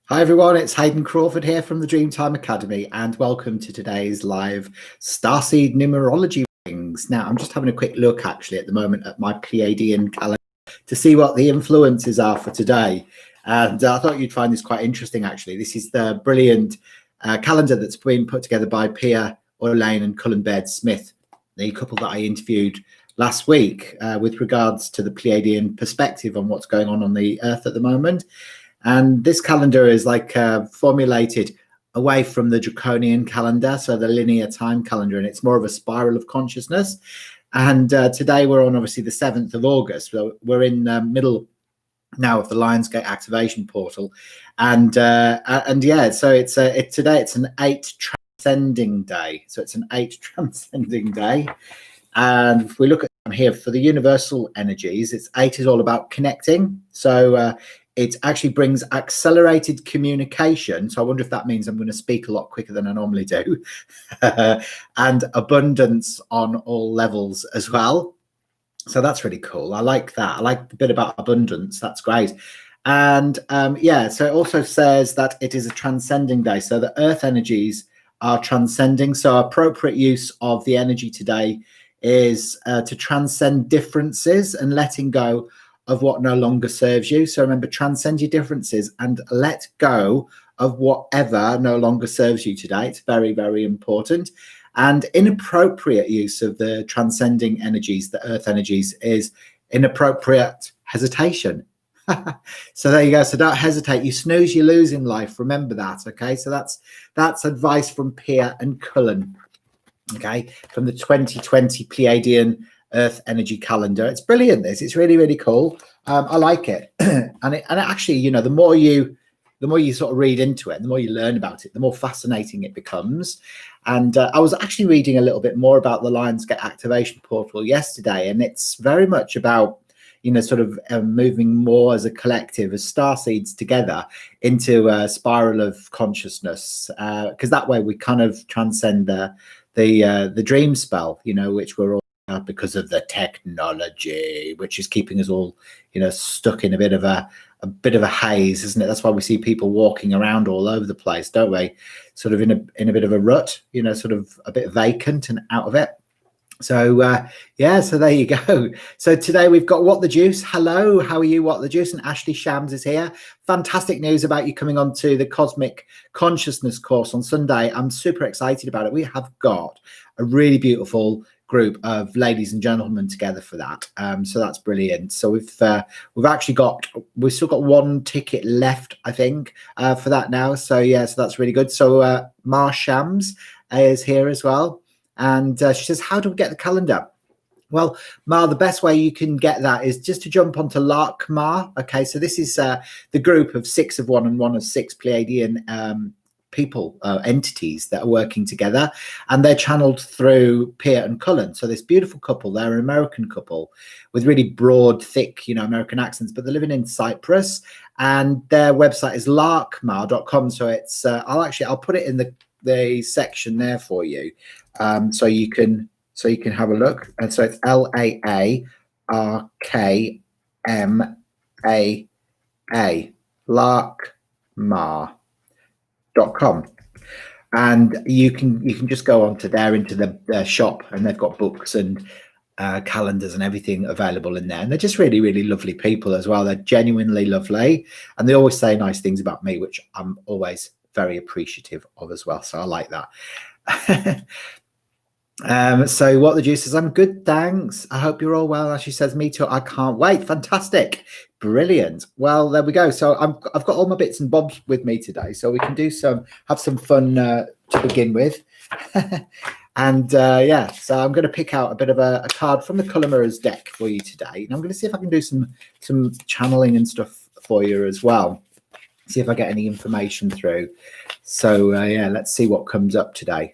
Hi everyone, it's Hayden Crawford here from the Dreamtime Academy and welcome to today's live Starseed Numerology readings. Now, I'm just having a quick look actually at the moment at my Pleiadian calendar to see what the influences are for today. And I thought you'd find this quite interesting actually. This is the brilliant calendar that's been put together by Pia Orlane and Cullen Baird-Smith, the couple that I interviewed last week with regards to the Pleiadian perspective on what's going on the Earth at the moment. And this calendar is like formulated away from the draconian calendar, so the linear time calendar, and it's more of a spiral of consciousness. And today we're on obviously the 7th of August. So we're in middle now of the Lionsgate activation portal, and yeah, so today it's an 8 transcending day. So it's an 8 transcending day, and if we look at here for the universal energies, it's 8 is all about connecting. So it actually brings accelerated communication. So I wonder if that means I'm going to speak a lot quicker than I normally do. And abundance on all levels as well. So that's really cool. I like that. I like the bit about abundance. That's great. And yeah, so it also says that it is a transcending day. So the earth energies are transcending. So appropriate use of the energy today is to transcend differences and letting go of what no longer serves you. So remember, transcend your differences and let go of whatever no longer serves you today. It's very, very important. And inappropriate use of the transcending energies, the earth energies, is inappropriate hesitation. So there you go. So don't hesitate. You snooze, you lose in life. Remember that. Okay. So that's advice from Pia and Cullen. Okay. From the 2020 Pleiadian Earth energy calendar. It's brilliant. It's really, really cool. I like it. and actually, you know, the more you sort of read into it, the more you learn about it, the more fascinating it becomes. And I was actually reading a little bit more about the Lionsgate activation portal yesterday, and it's very much about, you know, sort of moving more as a collective, as starseeds together into a spiral of consciousness, because that way we kind of transcend the dream spell, you know, which we're all because of the technology, which is keeping us all, you know, stuck in a bit of a haze, isn't it? That's why we see people walking around all over the place, don't we? Sort of in a bit of a rut, you know, sort of a bit vacant and out of it. So yeah, so there you go. So today we've got What the Juice. Hello, how are you, What the Juice? And Ashley Shams is here. Fantastic news about you coming on to the Cosmic Consciousness course on Sunday. I'm super excited about it. We have got a really beautiful group of ladies and gentlemen together for that, so that's brilliant. So we've still got one ticket left, I think, for that now. So yeah, so that's really good. So Mar Shams is here as well, and she says, how do we get the calendar? Well, Mar, the best way you can get that is just to jump onto Lark Mar. Okay, so this is the group of 6 of 1 and 1 of 6 Pleiadian people, entities that are working together, and they're channeled through Pia and Cullen. So this beautiful couple, they're an American couple with really broad, thick, you know, American accents, but they're living in Cyprus, and their website is larkmar.com. So it's I'll put it in the section there for you, so you can have a look. And so it's LAARKMAA, larkmar.com, and you can just go onto there into the shop, and they've got books and calendars and everything available in there, and they're just really, really lovely people as well. They're genuinely lovely, and they always say nice things about me, which I'm always very appreciative of as well, so I like that. So What the Juice says, I'm good, thanks. I hope you're all well. And she says, me too. I can't wait. Fantastic. Brilliant. Well, there we go. So I've got all my bits and bobs with me today, so we can have some fun to begin with. And yeah, so I'm going to pick out a bit of a card from the Colour Mirrors deck for you today, and I'm going to see if I can do some channeling and stuff for you as well. See if I get any information through. So yeah, let's see what comes up today.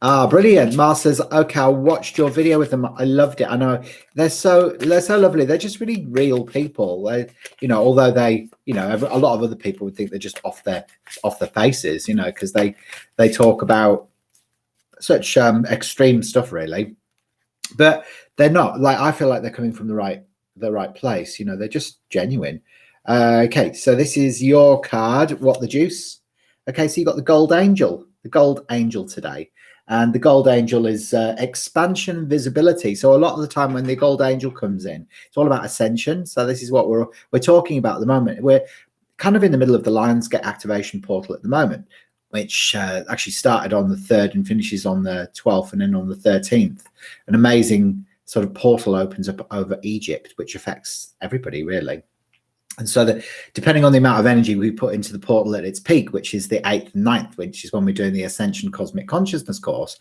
Ah, brilliant. Mar says, okay, I watched your video with them. I loved it. I know they're so lovely. They're just really real people. You know, although they, you know, a lot of other people would think they're just off their faces, you know, because they talk about such extreme stuff, really. But they're not. Like, I feel like they're coming from the right place. You know, they're just genuine. Okay, so this is your card. What the juice? Okay, so you got the gold angel today. And the gold angel is expansion and visibility. So a lot of the time when the gold angel comes in, it's all about ascension. So this is what we're talking about at the moment. We're kind of in the middle of the Lionsgate activation portal at the moment, which actually started on the 3rd and finishes on the 12th and then on the 13th. An amazing sort of portal opens up over Egypt, which affects everybody really. And so depending on the amount of energy we put into the portal at its peak, which is the 8th and 9th, which is when we're doing the Ascension Cosmic Consciousness course,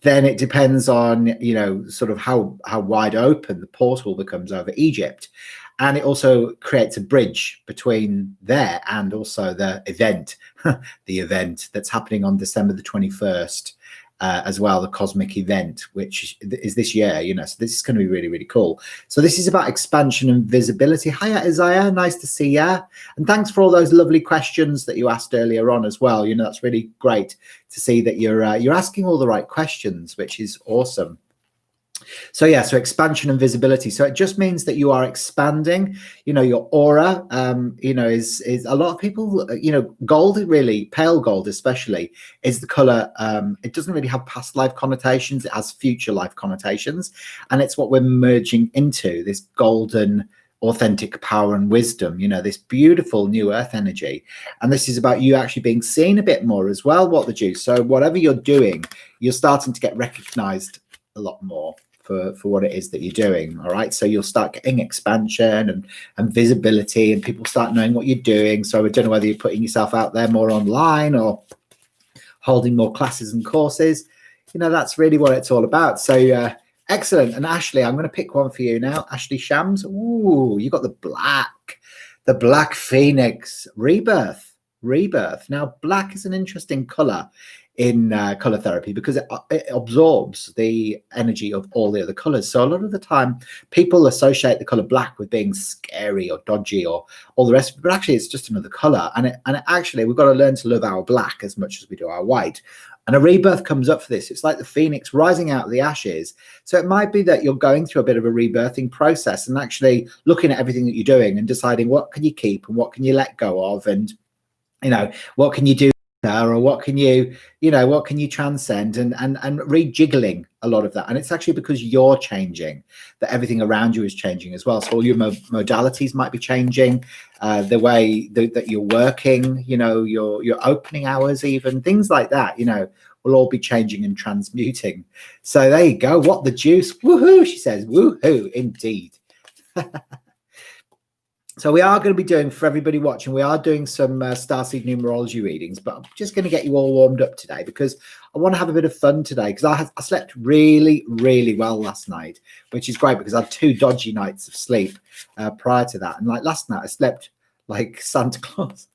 then it depends on, you know, sort of how wide open the portal becomes over Egypt. And it also creates a bridge between there and also the event, the event that's happening on December the 21st. As well, the cosmic event, which is this year, you know, so this is going to be really, really cool. So this is about expansion and visibility. Hiya, Isaiah, nice to see ya. And thanks for all those lovely questions that you asked earlier on as well. You know, that's really great to see that you're asking all the right questions, which is awesome. So yeah, so expansion and visibility. So it just means that you are expanding, you know, your aura, you know, is a lot of people, you know, gold, really pale gold, especially, is the color. It doesn't really have past life connotations. It has future life connotations. And it's what we're merging into, this golden, authentic power and wisdom, you know, this beautiful new earth energy. And this is about you actually being seen a bit more as well, what the juice. So whatever you're doing, you're starting to get recognized a lot more for what it is that you're doing. All right, so you'll start getting expansion and visibility, and people start knowing what you're doing. So I don't know whether you're putting yourself out there more online or holding more classes and courses. You know, that's really what it's all about. So excellent. And Ashley, I'm going to pick one for you now. Ashley Shams. Ooh, you got the black phoenix rebirth. Now black is an interesting color in color therapy because it absorbs the energy of all the other colors. So a lot of the time people associate the color black with being scary or dodgy or all the rest, but actually it's just another color. And actually we've got to learn to love our black as much as we do our white. And a rebirth comes up for this. It's like the phoenix rising out of the ashes. So it might be that you're going through a bit of a rebirthing process and actually looking at everything that you're doing and deciding what can you keep and what can you let go of, and you know, what can you do, or what can you transcend, and rejiggling a lot of that. And it's actually because you're changing that everything around you is changing as well. So all your modalities might be changing, the way that you're working, you know, your opening hours, even things like that, you know, will all be changing and transmuting. So there you go. What the juice. Woohoo, she says. Woohoo, indeed. So we are going to be doing, for everybody watching, we are doing some Starseed Numerology readings, but I'm just going to get you all warmed up today because I want to have a bit of fun today, because I slept really, really well last night, which is great because I had 2 dodgy nights of sleep prior to that. And like last night, I slept like Santa Claus.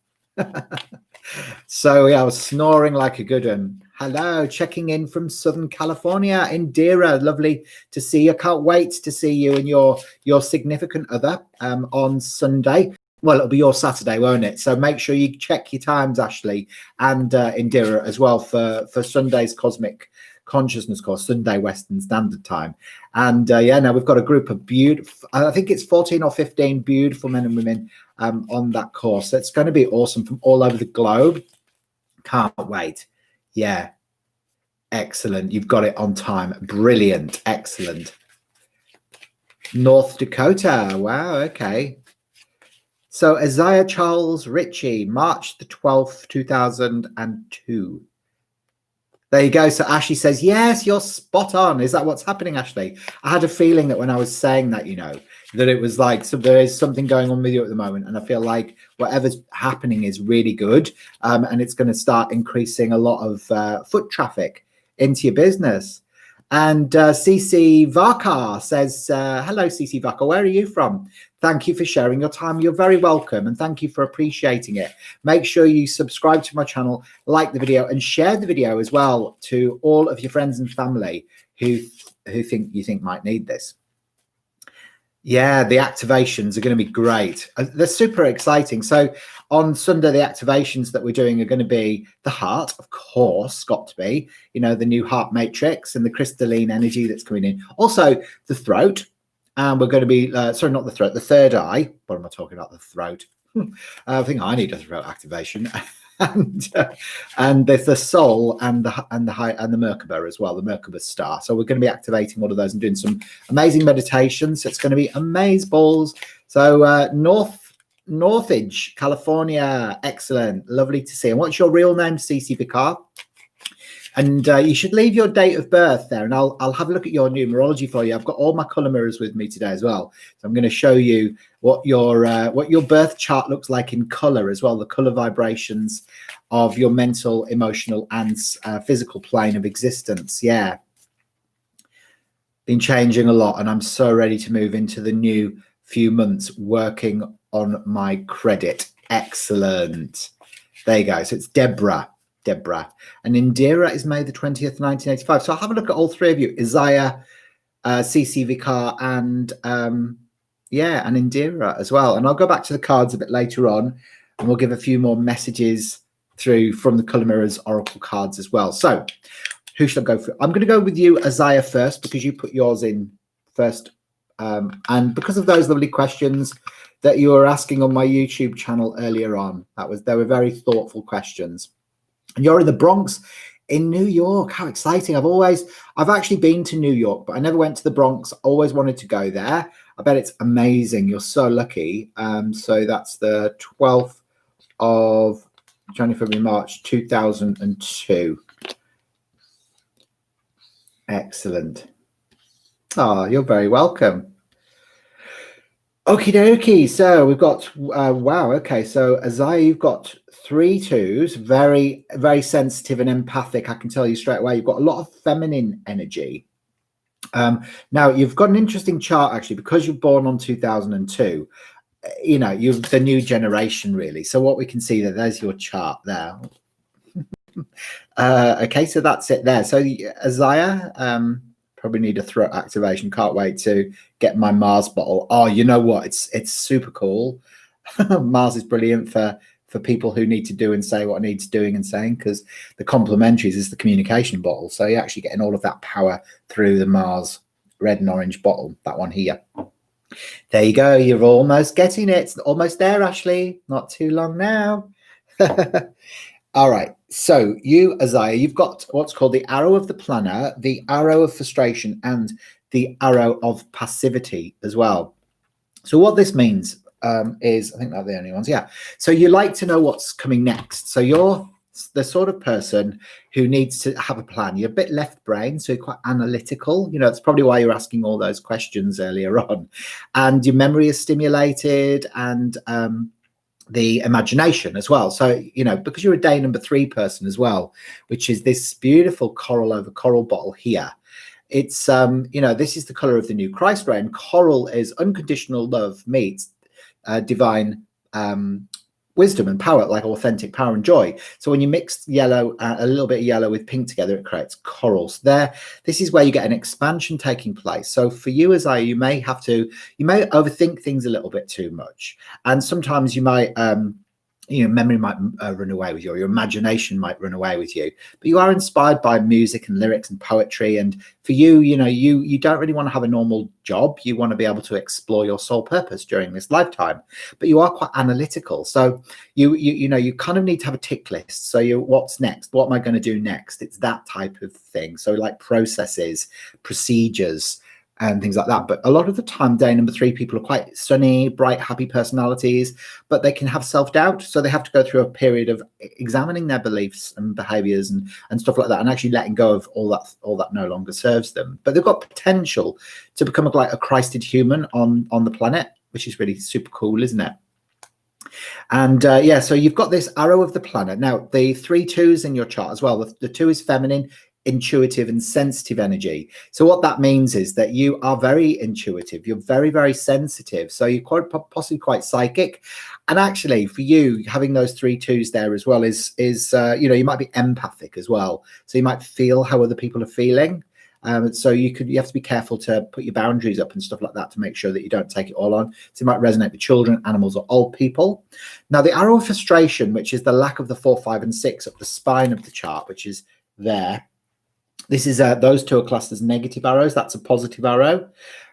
So yeah, I was snoring like a good one. Hello, checking in from Southern California. Indira, lovely to see you. Can't wait to see you and your significant other on Sunday. Well, it'll be your Saturday, won't it? So make sure you check your times, Ashley and Indira, as well for Sunday's Cosmic Consciousness course, Sunday Western Standard Time. And yeah, now we've got a group of beautiful, I think it's 14 or 15 beautiful men and women on that course. So it's going to be awesome from all over the globe. Can't wait. Yeah, excellent. You've got it on time. Brilliant. Excellent. North Dakota. Wow. Okay. So Isaiah Charles Ritchie, March the 12th, 2002. There you go. So Ashley says, yes, you're spot on. Is that what's happening, Ashley? I had a feeling that when I was saying that, you know, that it was like, so there is something going on with you at the moment. And I feel like whatever's happening is really good. And it's going to start increasing a lot of foot traffic into your business. And CC Varkar says, hello, CC Varkar, where are you from? Thank you for sharing your time. You're very welcome. And thank you for appreciating it. Make sure you subscribe to my channel, like the video, and share the video as well to all of your friends and family who think might need this. Yeah, the activations are going to be great. They're super exciting. So on Sunday, the activations that we're doing are going to be the heart, of course, got to be, you know, the new heart matrix and the crystalline energy that's coming in. Also, the throat. And we're going to be, sorry, not the throat, the third eye. What am I talking about? The throat. I think I need a throat activation. and there's the soul and the Merkaba as well, the Merkaba star. So we're going to be activating one of those and doing some amazing meditations. So it's going to be amaze balls. So Northridge, California, excellent, lovely to see. And what's your real name, CC Vicar? And you should leave your date of birth there, and I'll have a look at your numerology for you. I've got all my color mirrors with me today as well, so I'm going to show you what your birth chart looks like in color as well, the color vibrations of your mental, emotional, and physical plane of existence. Yeah, been changing a lot, and I'm so ready to move into the new few months working on my credit. Excellent. There you go. So it's Deborah. And Indira is May the 20th, 1985. So I'll have a look at all three of you, Isaiah, CC Vicar, and and Indira as well. And I'll go back to the cards a bit later on, and we'll give a few more messages through from the Colour Mirrors Oracle cards as well. So who should I go for? I'm going to go with you, Isaiah, first, because you put yours in first. And because of those lovely questions that you were asking on my YouTube channel earlier on, they were very thoughtful questions. And you're in the Bronx in New York. How exciting. I've actually been to New York, but I never went to the Bronx. Always wanted to go there. I bet it's amazing. You're so lucky. So that's the 12th of January, February, March 2002. Excellent. Oh, you're very welcome. Okie dokie. So we've got, wow. Okay. So Isaiah, you've got 3 2s, very, very sensitive and empathic. I can tell you straight away, you've got a lot of feminine energy. Now you've got an interesting chart actually, because you're born on 2002, you're the new generation really. So what we can see there's your chart there. Okay. So that's it there. So Isaiah, probably need a throat activation. Can't wait to get my Mars bottle. Oh, you know what? It's super cool. Mars is brilliant for people who need to do and say what needs doing and saying, because the complementaries is the communication bottle. So you're actually getting all of that power through the Mars red and orange bottle, that one here. There you go. You're almost getting it. It's almost there, Ashley. Not too long now. All right. So you, Isaiah, you've got what's called the arrow of the planner, the arrow of frustration, and the arrow of passivity as well. So what this means is, I think they're the only ones. Yeah. So you like to know what's coming next. So you're the sort of person who needs to have a plan. You're a bit left brain, so you're quite analytical. That's probably why you're asking all those questions earlier on. And your memory is stimulated, and the imagination as well. So, because you're a day number 3 person as well, which is this beautiful coral over coral bottle here. It's, this is the color of the new Christ ray, and coral is unconditional love meets divine wisdom and power, like authentic power and joy. So when you mix yellow, a little bit of yellow with pink together, it creates corals. This is where you get an expansion taking place. So for you, Isaiah, you may overthink things a little bit too much, and sometimes you might memory might run away with you, or your imagination might run away with you, but you are inspired by music and lyrics and poetry. And for you, you don't really want to have a normal job. You want to be able to explore your soul purpose during this lifetime, but you are quite analytical. So you kind of need to have a tick list. So what's next? What am I going to do next? It's that type of thing. So like processes, procedures, and things like that. But a lot of the time, day number 3 people are quite sunny, bright, happy personalities, but they can have self-doubt. So they have to go through a period of examining their beliefs and behaviors and stuff like that, and actually letting go of all that no longer serves them. But they've got potential to become like a Christed human on the planet, which is really super cool, isn't it? And so you've got this arrow of the planet. Now, the 3 2s in your chart as well. The 2 is feminine, intuitive, and sensitive energy. So what that means is that you are very intuitive. You're very, very sensitive. So you're possibly quite psychic. And actually, for you, having those 3 2s there as well is you might be empathic as well. So you might feel how other people are feeling. So you have to be careful to put your boundaries up and stuff like that to make sure that you don't take it all on. So it might resonate with children, animals, or old people. Now, the arrow of frustration, which is the lack of the 4, 5, and 6 up the spine of the chart, which is there. This is those 2 are classed as negative arrows. That's a positive arrow.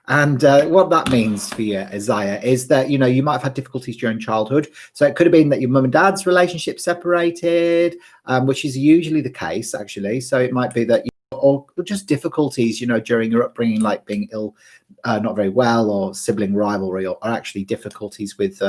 And what that means for you, Isaiah, is that, you know, you might have had difficulties during childhood. So it could have been that your mum and dad's relationship separated, which is usually the case, actually. So it might be that, or just difficulties, you know, during your upbringing, like being ill, not very well, or sibling rivalry, or actually difficulties with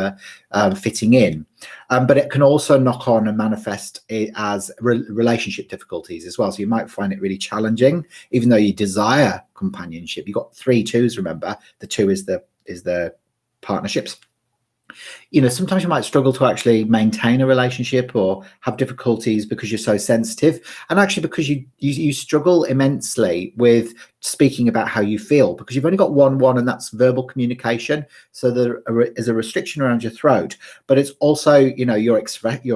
fitting in. But it can also knock on and manifest it as relationship difficulties as well. So you might find it really challenging, even though you desire companionship. You've got 3 2s, remember. The 2 is the partnerships. You know, sometimes you might struggle to actually maintain a relationship or have difficulties because you're so sensitive, and actually because you struggle immensely with speaking about how you feel, because you've only got one, and that's verbal communication. So there is a restriction around your throat, but it's also, you know, your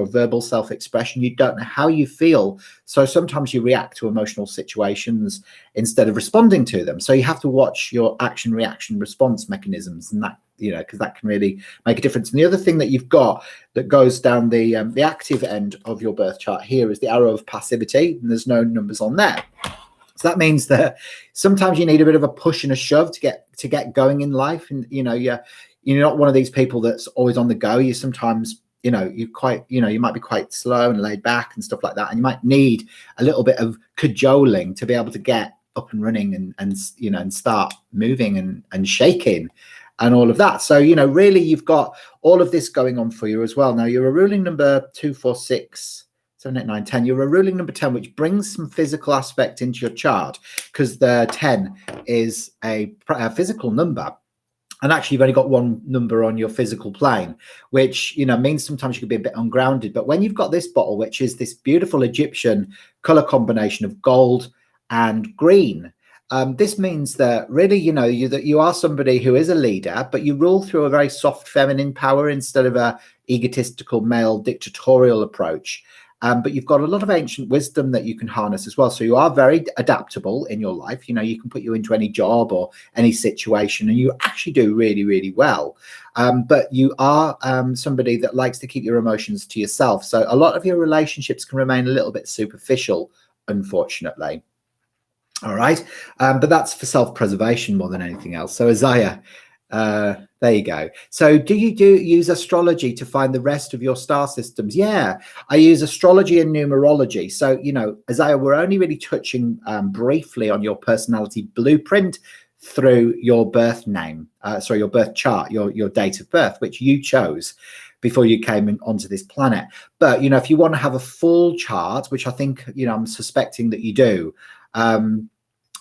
verbal self-expression. You don't know how you feel, so sometimes you react to emotional situations instead of responding to them. So you have to watch your action, reaction, response mechanisms, and that, you know, because that can really make a difference. And the other thing that you've got that goes down the active end of your birth chart here is the arrow of passivity, and there's no numbers on there. So that means that sometimes you need a bit of a push and a shove to get going in life. And, you know, you're not one of these people that's always on the go. You sometimes, you know, you might be quite slow and laid back and stuff like that. And you might need a little bit of cajoling to be able to get up and running and you know, and start moving and shaking and all of that. So, you know, really you've got all of this going on for you as well. Now you're a ruling number 2, 4, 6, 7, 8, 9, 10. You're a ruling number 10, which brings some physical aspect into your chart, because the 10 is a physical number. And actually, you've only got one number on your physical plane, which, you know, means sometimes you could be a bit ungrounded. But when you've got this bottle, which is this beautiful Egyptian color combination of gold and green, this means that really, you know, that you are somebody who is a leader, but you rule through a very soft feminine power instead of a egotistical male dictatorial approach. But you've got a lot of ancient wisdom that you can harness as well. So you are very adaptable in your life. You know, you can put you into any job or any situation, and you actually do really, really well. But you are somebody that likes to keep your emotions to yourself. So a lot of your relationships can remain a little bit superficial, unfortunately. All right. But that's for self-preservation more than anything else. So Isaiah, there you go. So do you use astrology to find the rest of your star systems? Yeah, I use astrology and numerology. So, you know, Isaiah, we're only really touching briefly on your personality blueprint through your birth name, your birth chart, your date of birth, which you chose before you came onto this planet. But, you know, if you want to have a full chart, which I think, you know, I'm suspecting that you do, and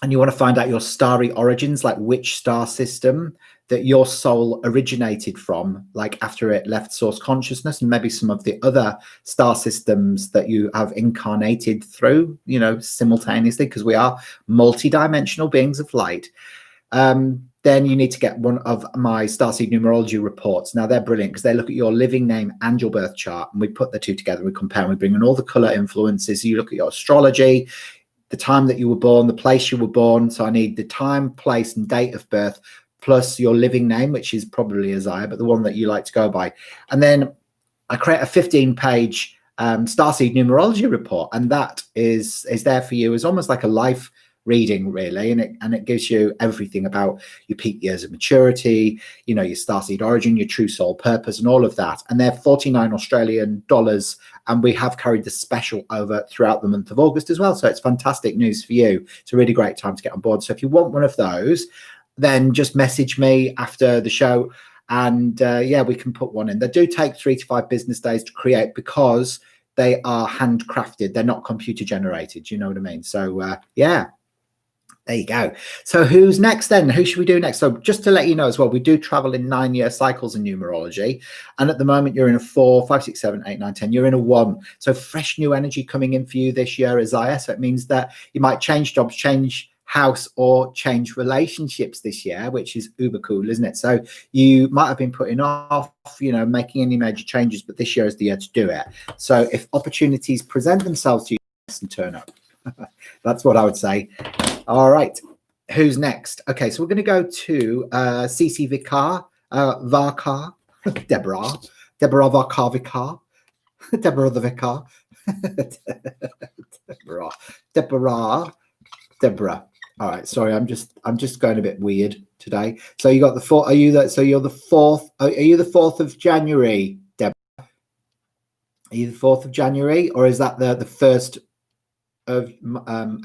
you want to find out your starry origins, like which star system that your soul originated from, like after it left source consciousness, and maybe some of the other star systems that you have incarnated through, you know, simultaneously, because we are multi-dimensional beings of light, then you need to get one of my Starseed Numerology reports. Now, they're brilliant because they look at your living name and your birth chart, and we put the two together, we compare, and we bring in all the color influences. So you look at your astrology, the time that you were born, the place you were born. So I need the time, place, and date of birth, plus your living name, which is probably Isaiah, but the one that you like to go by. And then I create a 15-page Starseed Numerology report, and that is there for you as almost like a life reading, really, and it gives you everything about your peak years of maturity, you know, your starseed origin, your true soul purpose, and all of that. And they're 49 Australian dollars, and we have carried the special over throughout the month of August as well. So it's fantastic news for you. It's a really great time to get on board. So if you want one of those, then just message me after the show, and yeah, we can put one in. They do take 3 to 5 business days to create because they are handcrafted. They're not computer generated. You know what I mean? So yeah. There you go. So who's next then? Who should we do next? So just to let you know as well, we do travel in 9-year cycles in numerology. And at the moment, you're in a 4, 5, 6, 7, 8, 9, 10. You're in a 1. So fresh new energy coming in for you this year, Isaiah. So it means that you might change jobs, change house, or change relationships this year, which is uber cool, isn't it? So you might have been putting off, you know, making any major changes, but this year is the year to do it. So if opportunities present themselves to you, and turn up. That's what I would say. All right, who's next? Okay, so we're going to go to CC Vikar, Varkar, Deborah Varkar Vikar, Deborah the Vikar, Deborah. All right, sorry, I'm just going a bit weird today. So you got the four. Are you that? So you're the fourth. Are you the 4th of January, Deb? Are you the 4th of January, or is that the 1st of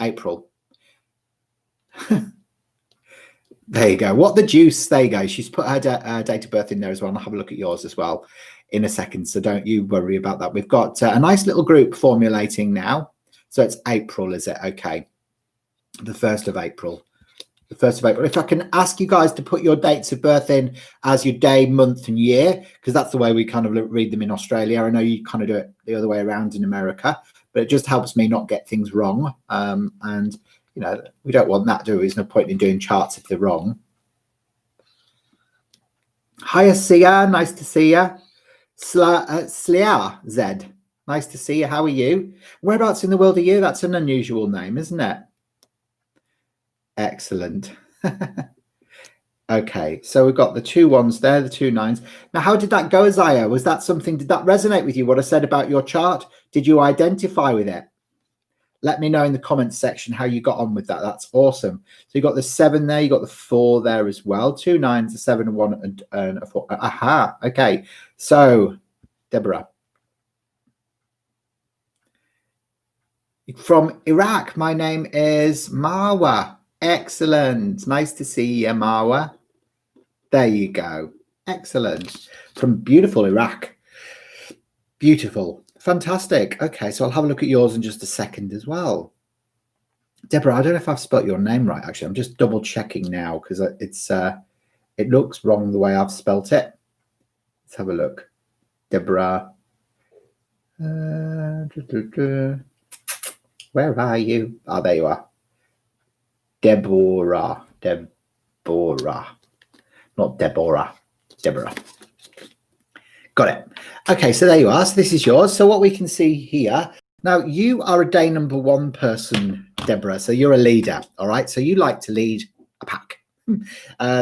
April? There you go. What the juice? There you go. She's put her date of birth in there as well. And I'll have a look at yours as well in a second. So don't you worry about that. We've got a nice little group formulating now. So it's April, is it? Okay. The 1st of April. The 1st of April. If I can ask you guys to put your dates of birth in as your day, month, and year, because that's the way we kind of read them in Australia. I know you kind of do it the other way around in America, but it just helps me not get things wrong. And you know, we don't want that, do we? There's no point in doing charts if they're wrong. Hiya, Sia. Nice to see you. Slia Z. Nice to see you. How are you? Whereabouts in the world are you? That's an unusual name, isn't it? Excellent. Okay, so we've got the 2 1s there, the 2 9s. Now, how did that go, Zaya? Was that something, did that resonate with you, what I said about your chart? Did you identify with it? Let me know in the comments section how you got on with that. That's awesome. So you got the 7 there, you got the 4 there as well. 2 9s, a 7, a 1, and a 4. Aha. Okay. So, Deborah. From Iraq, my name is Marwa. Excellent. Nice to see you, Marwa. There you go. Excellent. From beautiful Iraq. Beautiful. Fantastic. Okay, so I'll have a look at yours in just a second as well. Deborah, I don't know if I've spelt your name right, actually. I'm just double checking now because it looks wrong the way I've spelt it. Let's have a look. Deborah. Where are you? Oh, there you are. Deborah. Not Deborah. Deborah. Got it. Okay, so there you are. So this is yours. So what we can see here, now you are a day number 1 person, Deborah. So you're a leader, all right? So you like to lead a pack.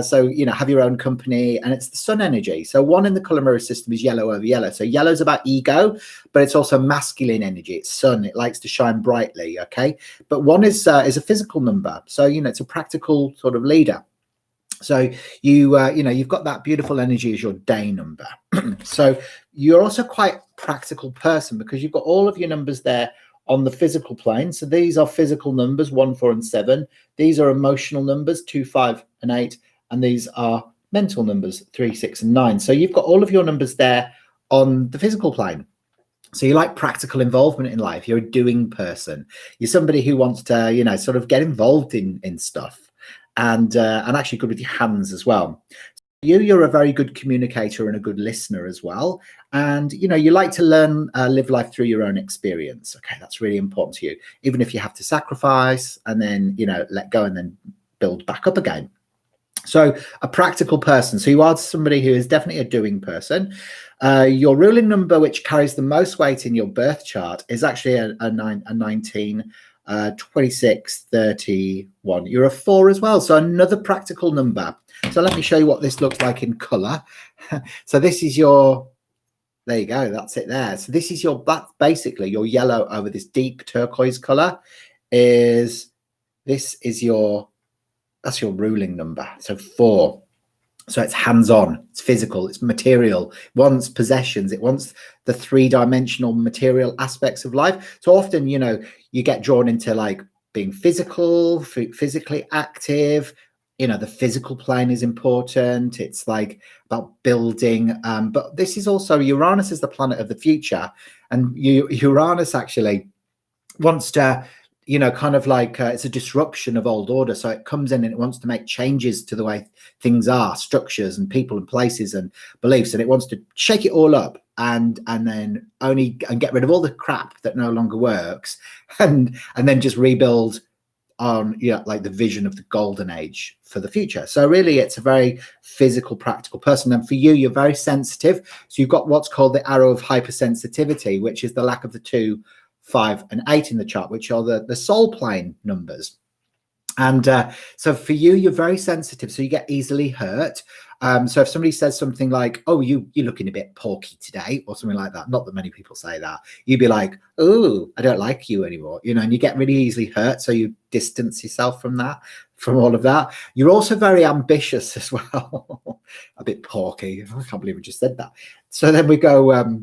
So, you know, have your own company, and it's the sun energy. So 1 in the color mirror system is yellow over yellow. So yellow's about ego, but it's also masculine energy. It's sun. It likes to shine brightly, okay? But 1 is a physical number. So, you know, it's a practical sort of leader. So you know, you've got that beautiful energy as your day number. So you're also quite practical person because you've got all of your numbers there on the physical plane. So these are physical numbers, 1, 4, and 7. These are emotional numbers, 2, 5, and 8. And these are mental numbers, 3, 6, and 9. So you've got all of your numbers there on the physical plane. So you like practical involvement in life. You're a doing person. You're somebody who wants to, you know, sort of get involved in stuff. And actually good with your hands as well. You're a very good communicator and a good listener as well. And, you know, you like to learn, live life through your own experience. Okay, that's really important to you, even if you have to sacrifice and then, you know, let go and then build back up again. So a practical person. So you are somebody who is definitely a doing person. Your ruling number, which carries the most weight in your birth chart, is actually a 19, 26, 31. You're a 4 as well. So another practical number. So let me show you what this looks like in color. So this is your, there you go. That's it there. So this is your, basically your yellow over this deep turquoise color is, this is your, that's your ruling number. So 4. So it's hands-on, it's physical, it's material, it wants possessions, it wants the 3-dimensional material aspects of life. So often, you know, you get drawn into like being physical, physically active, you know, the physical plane is important. It's like about building. But this is also, Uranus is the planet of the future. And Uranus actually wants to, you know, kind of like it's a disruption of old order. So it comes in and it wants to make changes to the way things are, structures and people and places and beliefs. And it wants to shake it all up and then get rid of all the crap that no longer works and then just rebuild on, you know, like the vision of the golden age for the future. So really it's a very physical, practical person. And for you, you're very sensitive. So you've got what's called the arrow of hypersensitivity, which is the lack of the 2, 5, and 8 in the chart, which are the soul plane numbers. And so for you, you're very sensitive. So you get easily hurt. So if somebody says something like, oh, you're looking a bit porky today, or something like that, not that many people say that, you'd be like, oh, I don't like you anymore, and you get really easily hurt. So you distance yourself from that, from all of that. You're also very ambitious as well. A bit porky. I can't believe I just said that. So then we go,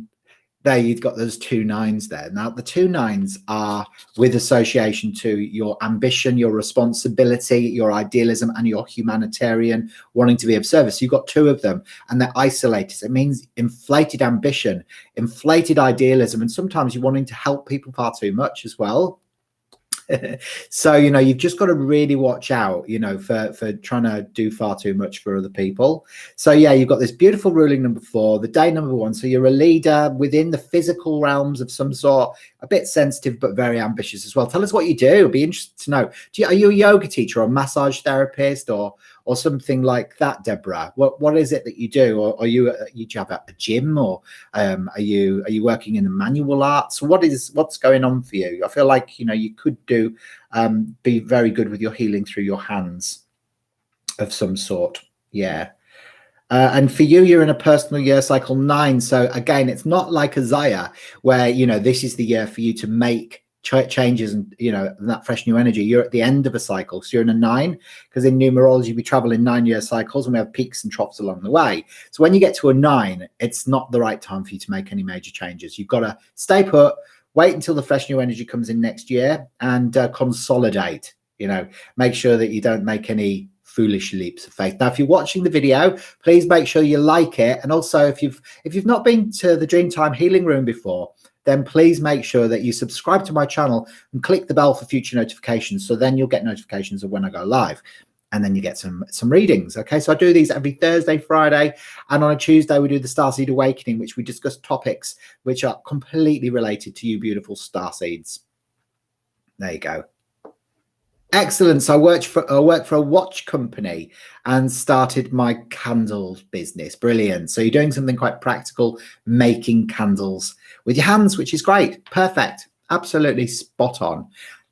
there you've got those 2 9s there. Now the 2 9s are with association to your ambition, your responsibility, your idealism, and your humanitarian wanting to be of service. You've got 2 of them, and they're isolated. It means inflated ambition, inflated idealism, and sometimes you're wanting to help people far too much as well. So you've just got to really watch out for trying to do far too much for other people. So yeah, you've got this beautiful ruling number 4, the day number 1. So you're a leader within the physical realms of some sort, a bit sensitive but very ambitious as well. Tell us what you do. It'd be interesting to know. Are you a yoga teacher or a massage therapist or something like that, Deborah? What is it that you do? Or do you have a gym, or are you working in the manual arts? What's going on for you? I feel like you could be very good with your healing through your hands of some sort. Yeah. And for you, you're in a personal year cycle 9. So again, it's not like a Zaya where this is the year for you to make changes and that fresh new energy. You're at the end of a cycle, so you're in a 9, because in numerology we travel in 9-year cycles and we have peaks and troughs along the way. So when you get to a 9, it's not the right time for you to make any major changes. You've got to stay put, wait until the fresh new energy comes in next year, and consolidate. Make sure that you don't make any foolish leaps of faith. Now, if you're watching the video, please make sure you like it, and also if you've not been to the Dreamtime Healing Room before, then please make sure that you subscribe to my channel and click the bell for future notifications. So then you'll get notifications of when I go live, and then you get some readings. Okay, so I do these every Thursday, Friday, and on a Tuesday we do the Starseed Awakening, which we discuss topics which are completely related to you beautiful starseeds. There you go. Excellent. So I work for a watch company and started my candles business. Brilliant. So you're doing something quite practical, making candles with your hands, which is great. Perfect. Absolutely spot on.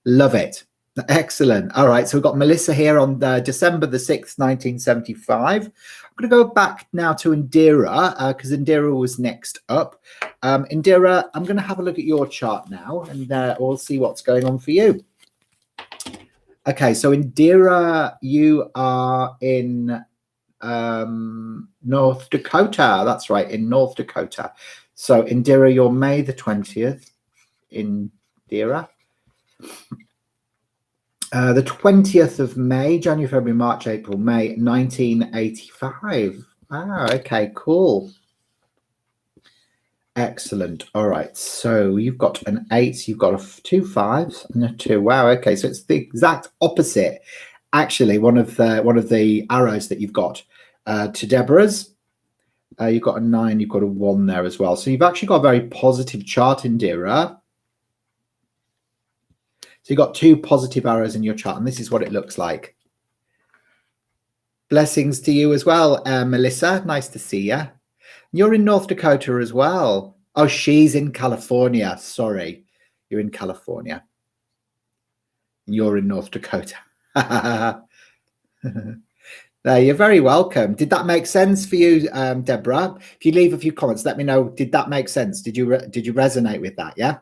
Love it. Excellent. All right. So we've got Melissa here on December the 6th, 1975. I'm going to go back now to Indira because Indira was next up. Indira, I'm going to have a look at your chart now, and we'll see what's going on for you. Okay, so Indira, you are in North Dakota. That's right, in North Dakota. So Indira, you're May the 20th. Indira. The 20th of May, January, February, March, April, May, 1985. Ah, okay, cool. Excellent. All right. So you've got an 8, you've got 2 5s and a 2. Wow. Okay. So it's the exact opposite. Actually, one of the arrows that you've got to Deborah's. You've got a 9, you've got a 1 there as well. So you've actually got a very positive chart, Indira. So you've got 2 positive arrows in your chart, and this is what it looks like. Blessings to you as well, Melissa. Nice to see you. You're in North Dakota as well. Oh, she's in California. Sorry. You're in California. You're in North Dakota. There, you're very welcome. Did that make sense for you, Deborah? If you leave a few comments, let me know. Did that make sense? Did you resonate with that? Yeah?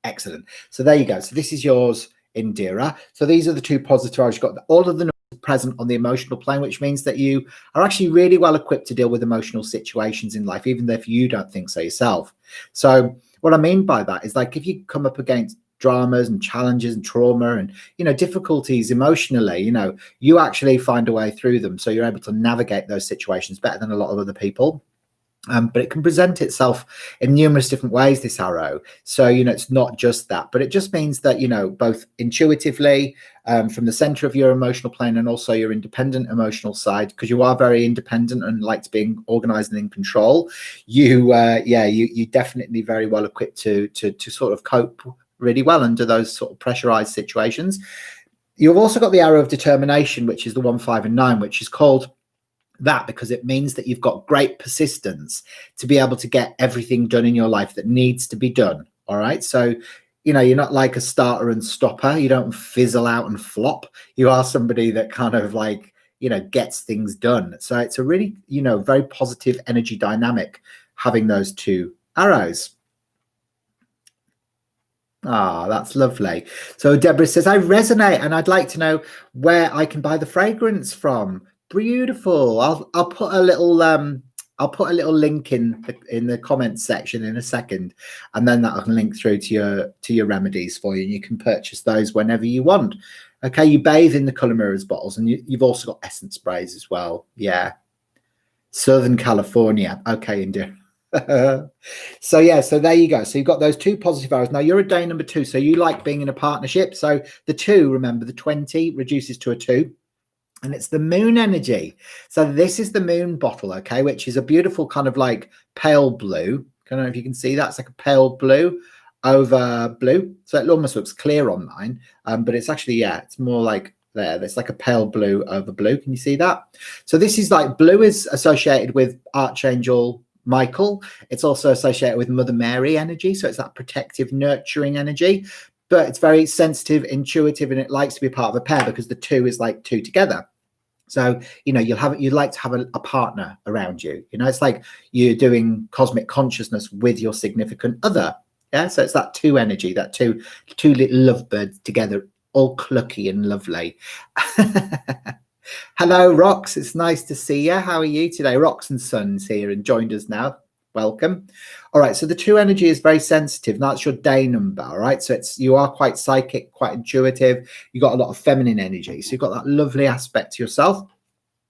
Excellent. So there you go. So this is yours, Indira. So these are the 2 positive arrows. You've got all of the present on the emotional plane, which means that you are actually really well equipped to deal with emotional situations in life, even if you don't think so yourself. So what I mean by that is, like, if you come up against dramas and challenges and trauma and difficulties emotionally, you actually find a way through them, so you're able to navigate those situations better than a lot of other people. But it can present itself in numerous different ways, this arrow. So, it's not just that, but it just means that, both intuitively from the center of your emotional plane and also your independent emotional side, because you are very independent and like to be organized and in control, you definitely very well equipped to sort of cope really well under those sort of pressurized situations. You've also got the arrow of determination, which is the 1, 5, and 9, which is called that because it means that you've got great persistence to be able to get everything done in your life that needs to be done. All right. So, you're not like a starter and stopper. You don't fizzle out and flop. You are somebody that kind of like, gets things done. So it's a really, very positive energy dynamic having those two arrows. Ah, that's lovely. So Deborah says, I resonate and I'd like to know where I can buy the fragrance from. Beautiful. I'll put a little link in the comments section in a second, and then that'll link through to your remedies for you, and you can purchase those whenever you want. Okay, you bathe in the colour mirrors bottles, and you've also got essence sprays as well. Yeah. Southern California. Okay, India. So there you go. So you've got those two positive arrows. Now you're a day number 2, so you like being in a partnership. So the 2, remember, the 20 reduces to a 2, and it's the moon energy. So this is the moon bottle, okay, which is a beautiful kind of like pale blue. I don't know if you can see that. It's like a pale blue over blue, so it almost looks clear on mine, but it's actually, it's more like there. It's like a pale blue over blue. Can you see that? So this is like, blue is associated with Archangel Michael. It's also associated with Mother Mary energy, so it's that protective, nurturing energy, but it's very sensitive, intuitive, and it likes to be part of a pair because the 2 is like 2 together. So you'd like to have a partner around you. It's like you're doing cosmic consciousness with your significant other. So it's that 2 energy, that two little lovebirds together, all clucky and lovely. Hello, Rox. It's nice to see you. How are you today? Rox and Sons here and joined us now. Welcome. All right. So the 2 energy is very sensitive. That's your day number. All right. So you are quite psychic, quite intuitive. You got a lot of feminine energy. So you've got that lovely aspect to yourself.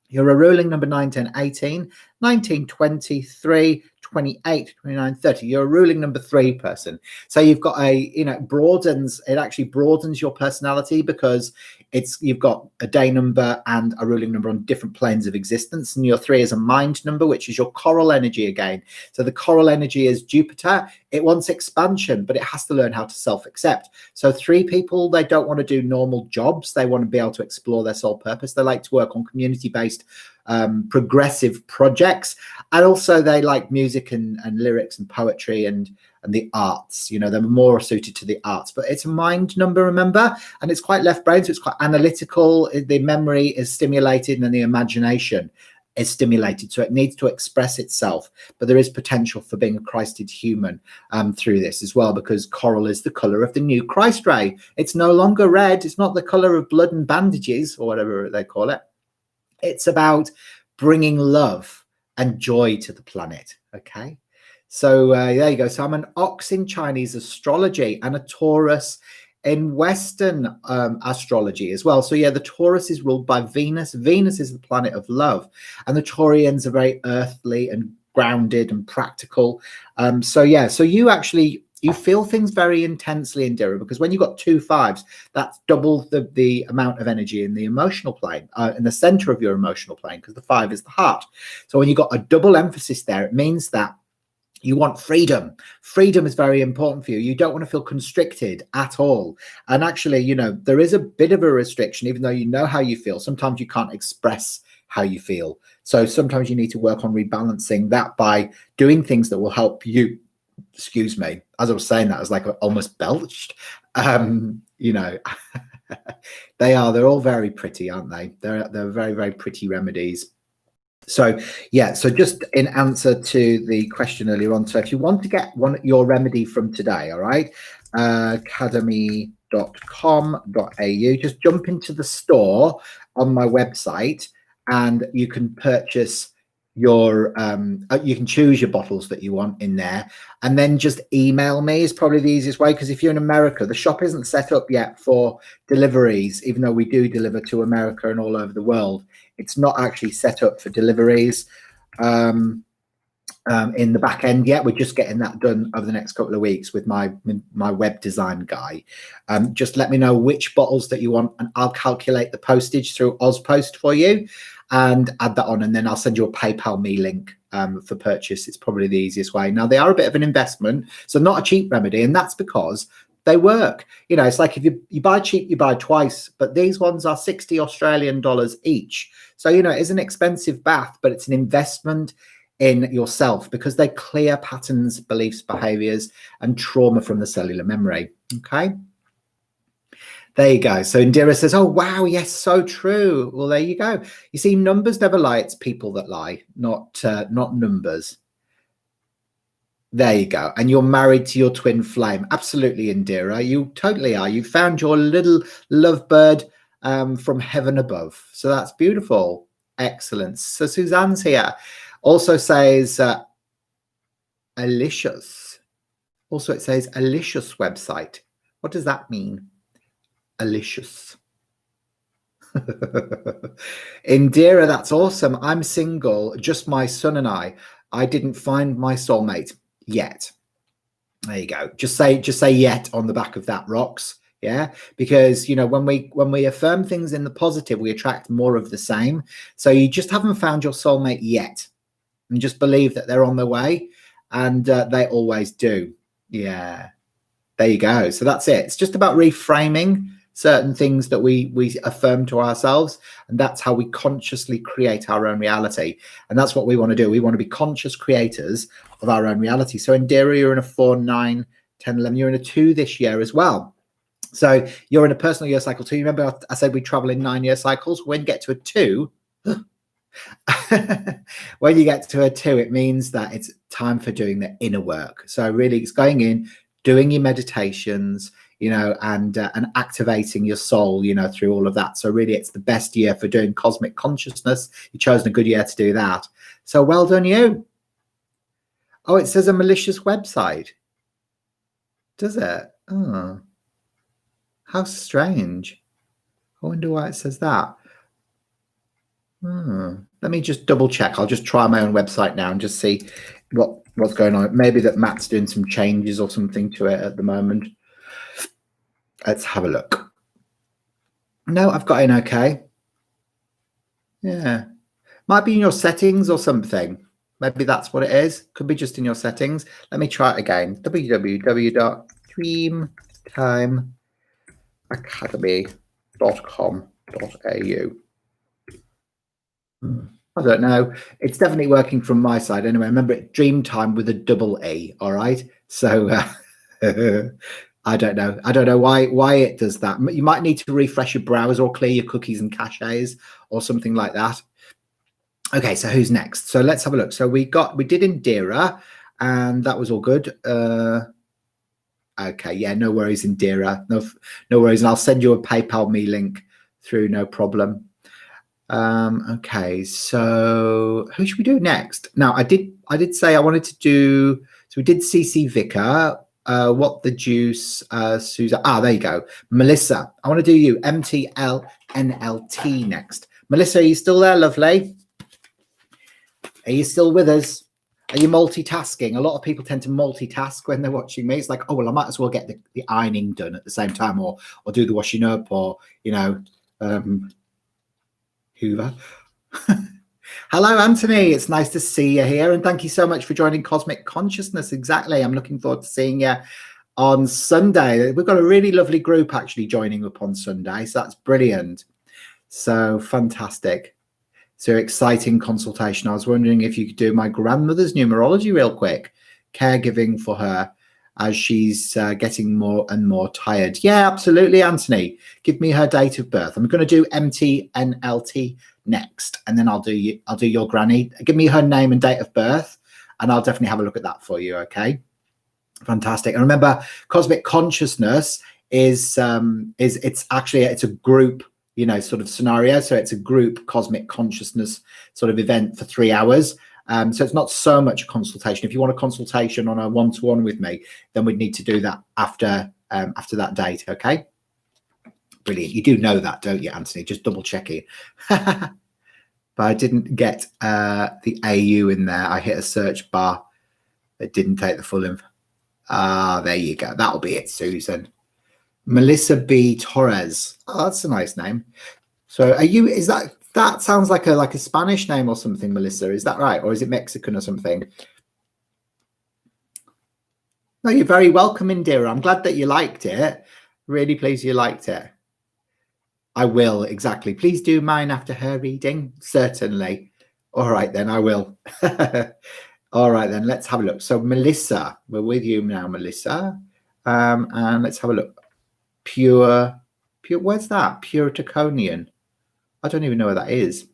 You're a ruling number 9, 10, 18, 19, 23, 28, 29, 30. You're a ruling number 3 person. So you've got it actually broadens your personality because you've got a day number and a ruling number on different planes of existence. And your 3 is a mind number, which is your coral energy again. So the coral energy is Jupiter. It wants expansion, but it has to learn how to self-accept. So 3 people, they don't want to do normal jobs. They want to be able to explore their soul purpose. They like to work on community-based progressive projects, and also they like music and lyrics and poetry and the arts. They're more suited to the arts, but it's a mind number, remember, and it's quite left brain, so it's quite analytical. The memory is stimulated and the imagination is stimulated, so it needs to express itself, but there is potential for being a Christed human through this as well, because coral is the color of the new Christ ray. It's no longer red. It's not the color of blood and bandages or whatever they call it. It's about bringing love and joy to the planet. Okay, so there you go. So I'm an ox in Chinese astrology and a Taurus in Western astrology as well. So the Taurus is ruled by Venus. Venus is the planet of love, and the Taurians are very earthly and grounded and practical. So you feel things very intensely, Indira, because when you've got 2 5s, that's double the amount of energy in the emotional plane, in the center of your emotional plane, because the 5 is the heart. So when you've got a double emphasis there, it means that you want freedom. Freedom is very important for you. You don't want to feel constricted at all. And actually, there is a bit of a restriction, even though you know how you feel. Sometimes you can't express how you feel. So sometimes you need to work on rebalancing that by doing things that will help you. Excuse me, as I was saying that, I was like almost belched. They're all very pretty, aren't they? They're very, very pretty remedies. So so just in answer to the question earlier on, so if you want to get your remedy from today, all right, academy.com.au, just jump into the store on my website and you can purchase you can choose your bottles that you want in there, and then just email me is probably the easiest way, because if you're in America, the shop isn't set up yet for deliveries, even though we do deliver to America and all over the world. It's not actually set up for deliveries in the back end yet. We're just getting that done over the next couple of weeks with my web design guy. Just let me know which bottles that you want, and I'll calculate the postage through Ozpost for you and add that on, and then I'll send you a PayPal me link for purchase. It's probably the easiest way. Now, they are a bit of an investment, so not a cheap remedy, and that's because they work. It's like if you buy cheap, you buy twice, but these ones are 60 Australian dollars each. So, it is an expensive bath, but it's an investment in yourself because they clear patterns, beliefs, behaviors, and trauma from the cellular memory. Okay. There you go. So Indira says, oh, wow, yes, so true. Well, there you go. You see, numbers never lie. It's people that lie, not numbers. There you go. And you're married to your twin flame. Absolutely, Indira. You totally are. You found your little lovebird from heaven above. So that's beautiful. Excellent. So Suzanne's here. Also says Alicious. Also, it says Alicious website. What does that mean? Alicious. Indira, that's awesome. I'm single, just my son and I. I didn't find my soulmate yet. There you go. Just say yet on the back of that, rocks. Yeah, because you know when we affirm things in the positive, we attract more of the same. So you just haven't found your soulmate yet, and just believe that they're on their way, and they always do. Yeah, there you go. So that's it. It's just about reframing certain things that we affirm to ourselves, and that's how we consciously create our own reality. And that's what we want to do. We want to be conscious creators of our own reality. So Indira, you're in a 4, 9, 10, 11. You're in a 2 this year as well. So you're in a personal year cycle 2. You remember I said we travel in 9-year cycles. When you get to a 2, when you get to a 2, it means that it's time for doing the inner work. So really it's going in, doing your meditations, you know, and activating your soul, you know, through all of that. So really it's the best year for doing cosmic consciousness. You've chosen a good year to do that. So well done you. Oh, it says a malicious website. Does it? Oh, how strange. I wonder why it says that. Let me just double check. I'll just try my own website now and just see what's going on. Maybe that Matt's doing some changes or something to it at the moment. Let's have a look. No, I've got in okay. Yeah. Might be in your settings or something. Maybe that's what it is. Could be just in your settings. Let me try it again. www.dreamtimeacademy.com.au. I don't know. It's definitely working from my side. Anyway, remember it, Dreamtime with a double E. All right. So I don't know. I don't know why it does that. You might need to refresh your browser or clear your cookies and caches or something like that. Okay, so who's next? So let's have a look. So we did Indira, and that was all good. Okay, yeah, no worries, Indira. No worries, and I'll send you a PayPal me link through, no problem. Okay, so who should we do next? Now, I did say I wanted to do. So we did CC Vicar. What the juice, Susan? There you go, Melissa. I want to do you, MTLNLT next. Melissa, are you still there, lovely? Are you still with us? Are you multitasking? A lot of people tend to multitask when they're watching me. It's like, oh, well, I might as well get the ironing done at the same time, or do the washing up, or, you know, Hoover. Hello, Anthony. It's nice to see you here. And thank you so much for joining Cosmic Consciousness. Exactly. I'm looking forward to seeing you on Sunday. We've got a really lovely group actually joining up on Sunday. So that's brilliant. So fantastic. So exciting consultation. I was wondering if you could do my grandmother's numerology real quick. Caregiving for her as she's getting more and more tired. Yeah, absolutely, Anthony. Give me her date of birth. I'm going to do MTNLT next, and then I'll do your granny. Give me her name and date of birth, and I'll definitely have a look at that for you. Okay, fantastic. And remember, Cosmic Consciousness is it's a group, you know, sort of scenario. So it's a group cosmic consciousness sort of event for 3 hours. So it's not so much a consultation. If you want a consultation on a one-to-one with me, then we'd need to do that after that date. Okay. Brilliant. You do know that, don't you, Anthony? Just double checking. But I didn't get the AU in there. I hit a search bar. It didn't take the full info. There you go. That'll be it, Susan. Melissa B. Torres. Oh, that's a nice name. So that sounds like a Spanish name or something, Melissa. Is that right? Or is it Mexican or something? No, you're very welcome, Indira. I'm glad that you liked it. Really pleased you liked it. I will, exactly. Please do mine after her reading. Certainly. All right, then I will. All right, then let's have a look. So Melissa, we're with you now, Melissa. And let's have a look. Pure Where's that? Puritaconian. I don't even know where that is.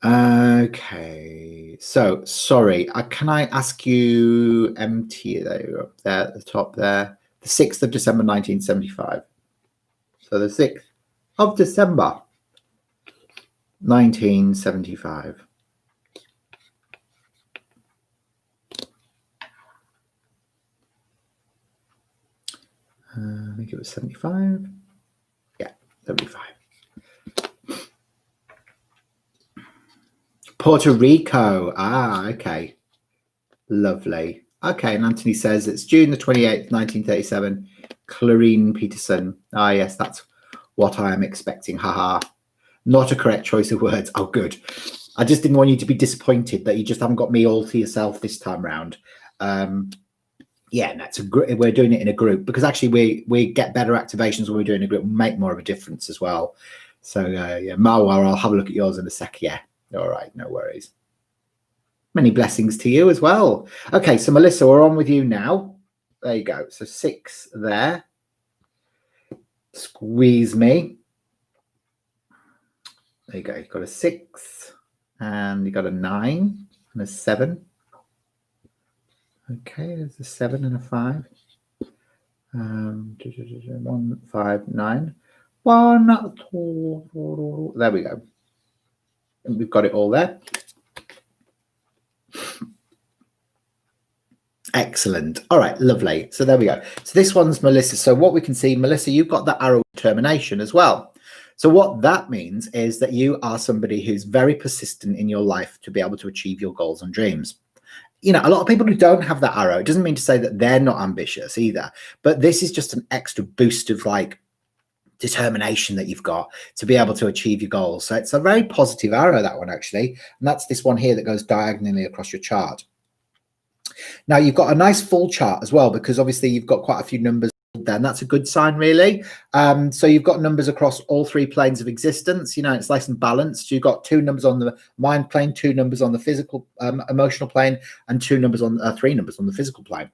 Okay, so sorry. Can I ask you, MT, there you're up there at the top there, the 6th of December 1975. So the 6th of December 1975. I think it was 75. Yeah, 75. Puerto Rico. Ah, okay. Lovely. Okay, and Anthony says it's June the 28th, 1937. Clarine Peterson. Ah, yes, that's what I am expecting. Haha. Not a correct choice of words. Oh, good. I just didn't want you to be disappointed that you just haven't got me all to yourself this time round. Yeah, that's we're doing it in a group because actually we get better activations when we're doing a group. We make more of a difference as well. So yeah, Marwa, I'll have a look at yours in a sec. Yeah, all right, no worries. Many blessings to you as well. Okay, so Melissa, we're on with you now. There you go. So 6 there. Squeeze me. There you go. You've got a 6 and you got a 9 and a 7. Okay, there's a 7 and a 5. 1, 5, 9. 1, 2. There we go. And we've got it all there. Excellent. All right, lovely. So there we go. So this one's Melissa. So what we can see, Melissa, you've got that arrow determination as well. So what that means is that you are somebody who's very persistent in your life to be able to achieve your goals and dreams. You know, a lot of people who don't have that arrow, it doesn't mean to say that they're not ambitious either, but this is just an extra boost of like determination that you've got to be able to achieve your goals. So it's a very positive arrow, that one actually. And that's this one here that goes diagonally across your chart. Now you've got a nice full chart as well, because obviously you've got quite a few numbers there, and that's a good sign really. So you've got numbers across all 3 planes of existence. You know, it's nice and balanced. You've got 2 numbers on the mind plane, 2 numbers on the physical emotional plane, and 3 numbers on the physical plane.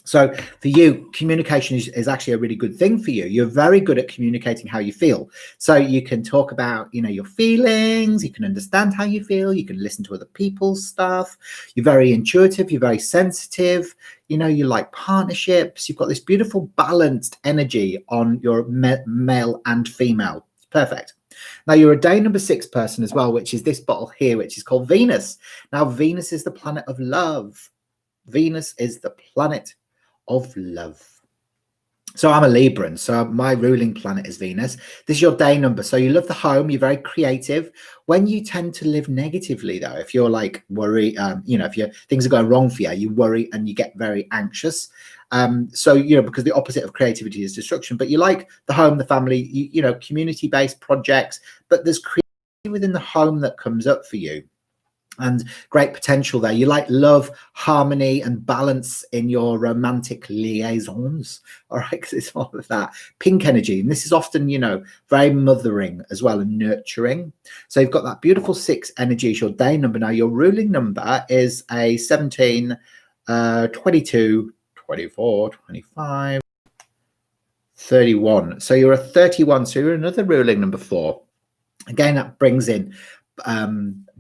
So for you, communication is actually a really good thing for you. You're very good at communicating how you feel. So you can talk about, you know, your feelings, you can understand how you feel, you can listen to other people's stuff. You're very intuitive, you're very sensitive, you know, you like partnerships. You've got this beautiful balanced energy on your male and female. Perfect. Now you're a day number 6 person as well, which is this bottle here, which is called Venus. Now Venus is the planet of love. Venus is the planet of love. So I'm a Libran, so my ruling planet is Venus. This is your day number. So you love the home, you're very creative. When you tend to live negatively though, if you're like worry, you know, if things are going wrong for you, you worry and you get very anxious. So, you know, because the opposite of creativity is destruction, but you like the home, the family, you know, community-based projects, but there's creativity within the home that comes up for you. And great potential there. You like love, harmony, and balance in your romantic liaisons. All right, because it's all of that pink energy. And this is often, you know, very mothering as well and nurturing. So you've got that beautiful 6 energy as your day number. Now, your ruling number is a 17, 22, 24, 25, 31. So you're a 31. So you're another ruling number 4. Again, that brings in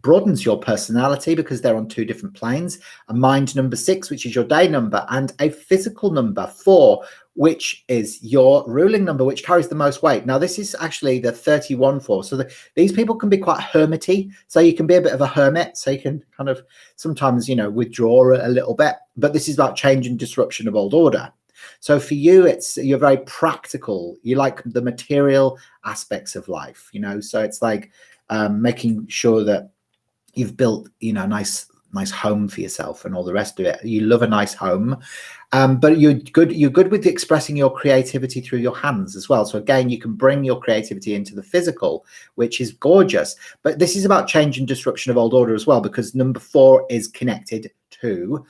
broadens your personality because they're on 2 different planes. A mind number 6, which is your day number, and a physical number 4, which is your ruling number, which carries the most weight. Now, this is actually the 31 4. So these people can be quite hermity. So you can be a bit of a hermit. So you can kind of sometimes, you know, withdraw a little bit. But this is about change and disruption of old order. So for you, you're very practical. You like the material aspects of life, you know. So it's like making sure that you've built, you know, nice home for yourself and all the rest of it. You love a nice home, but you're good with expressing your creativity through your hands as well. So again, you can bring your creativity into the physical, which is gorgeous. But this is about change and disruption of old order as well, because number 4 is connected to,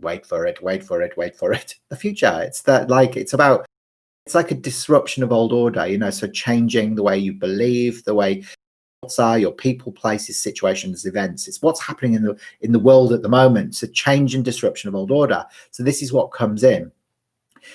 wait for it, the future. It's that, like, it's like a disruption of old order, you know, so changing the way you believe, the way are your people, places, situations, events. It's what's happening in the world at the moment. It's a change and disruption of old order. So this is what comes in.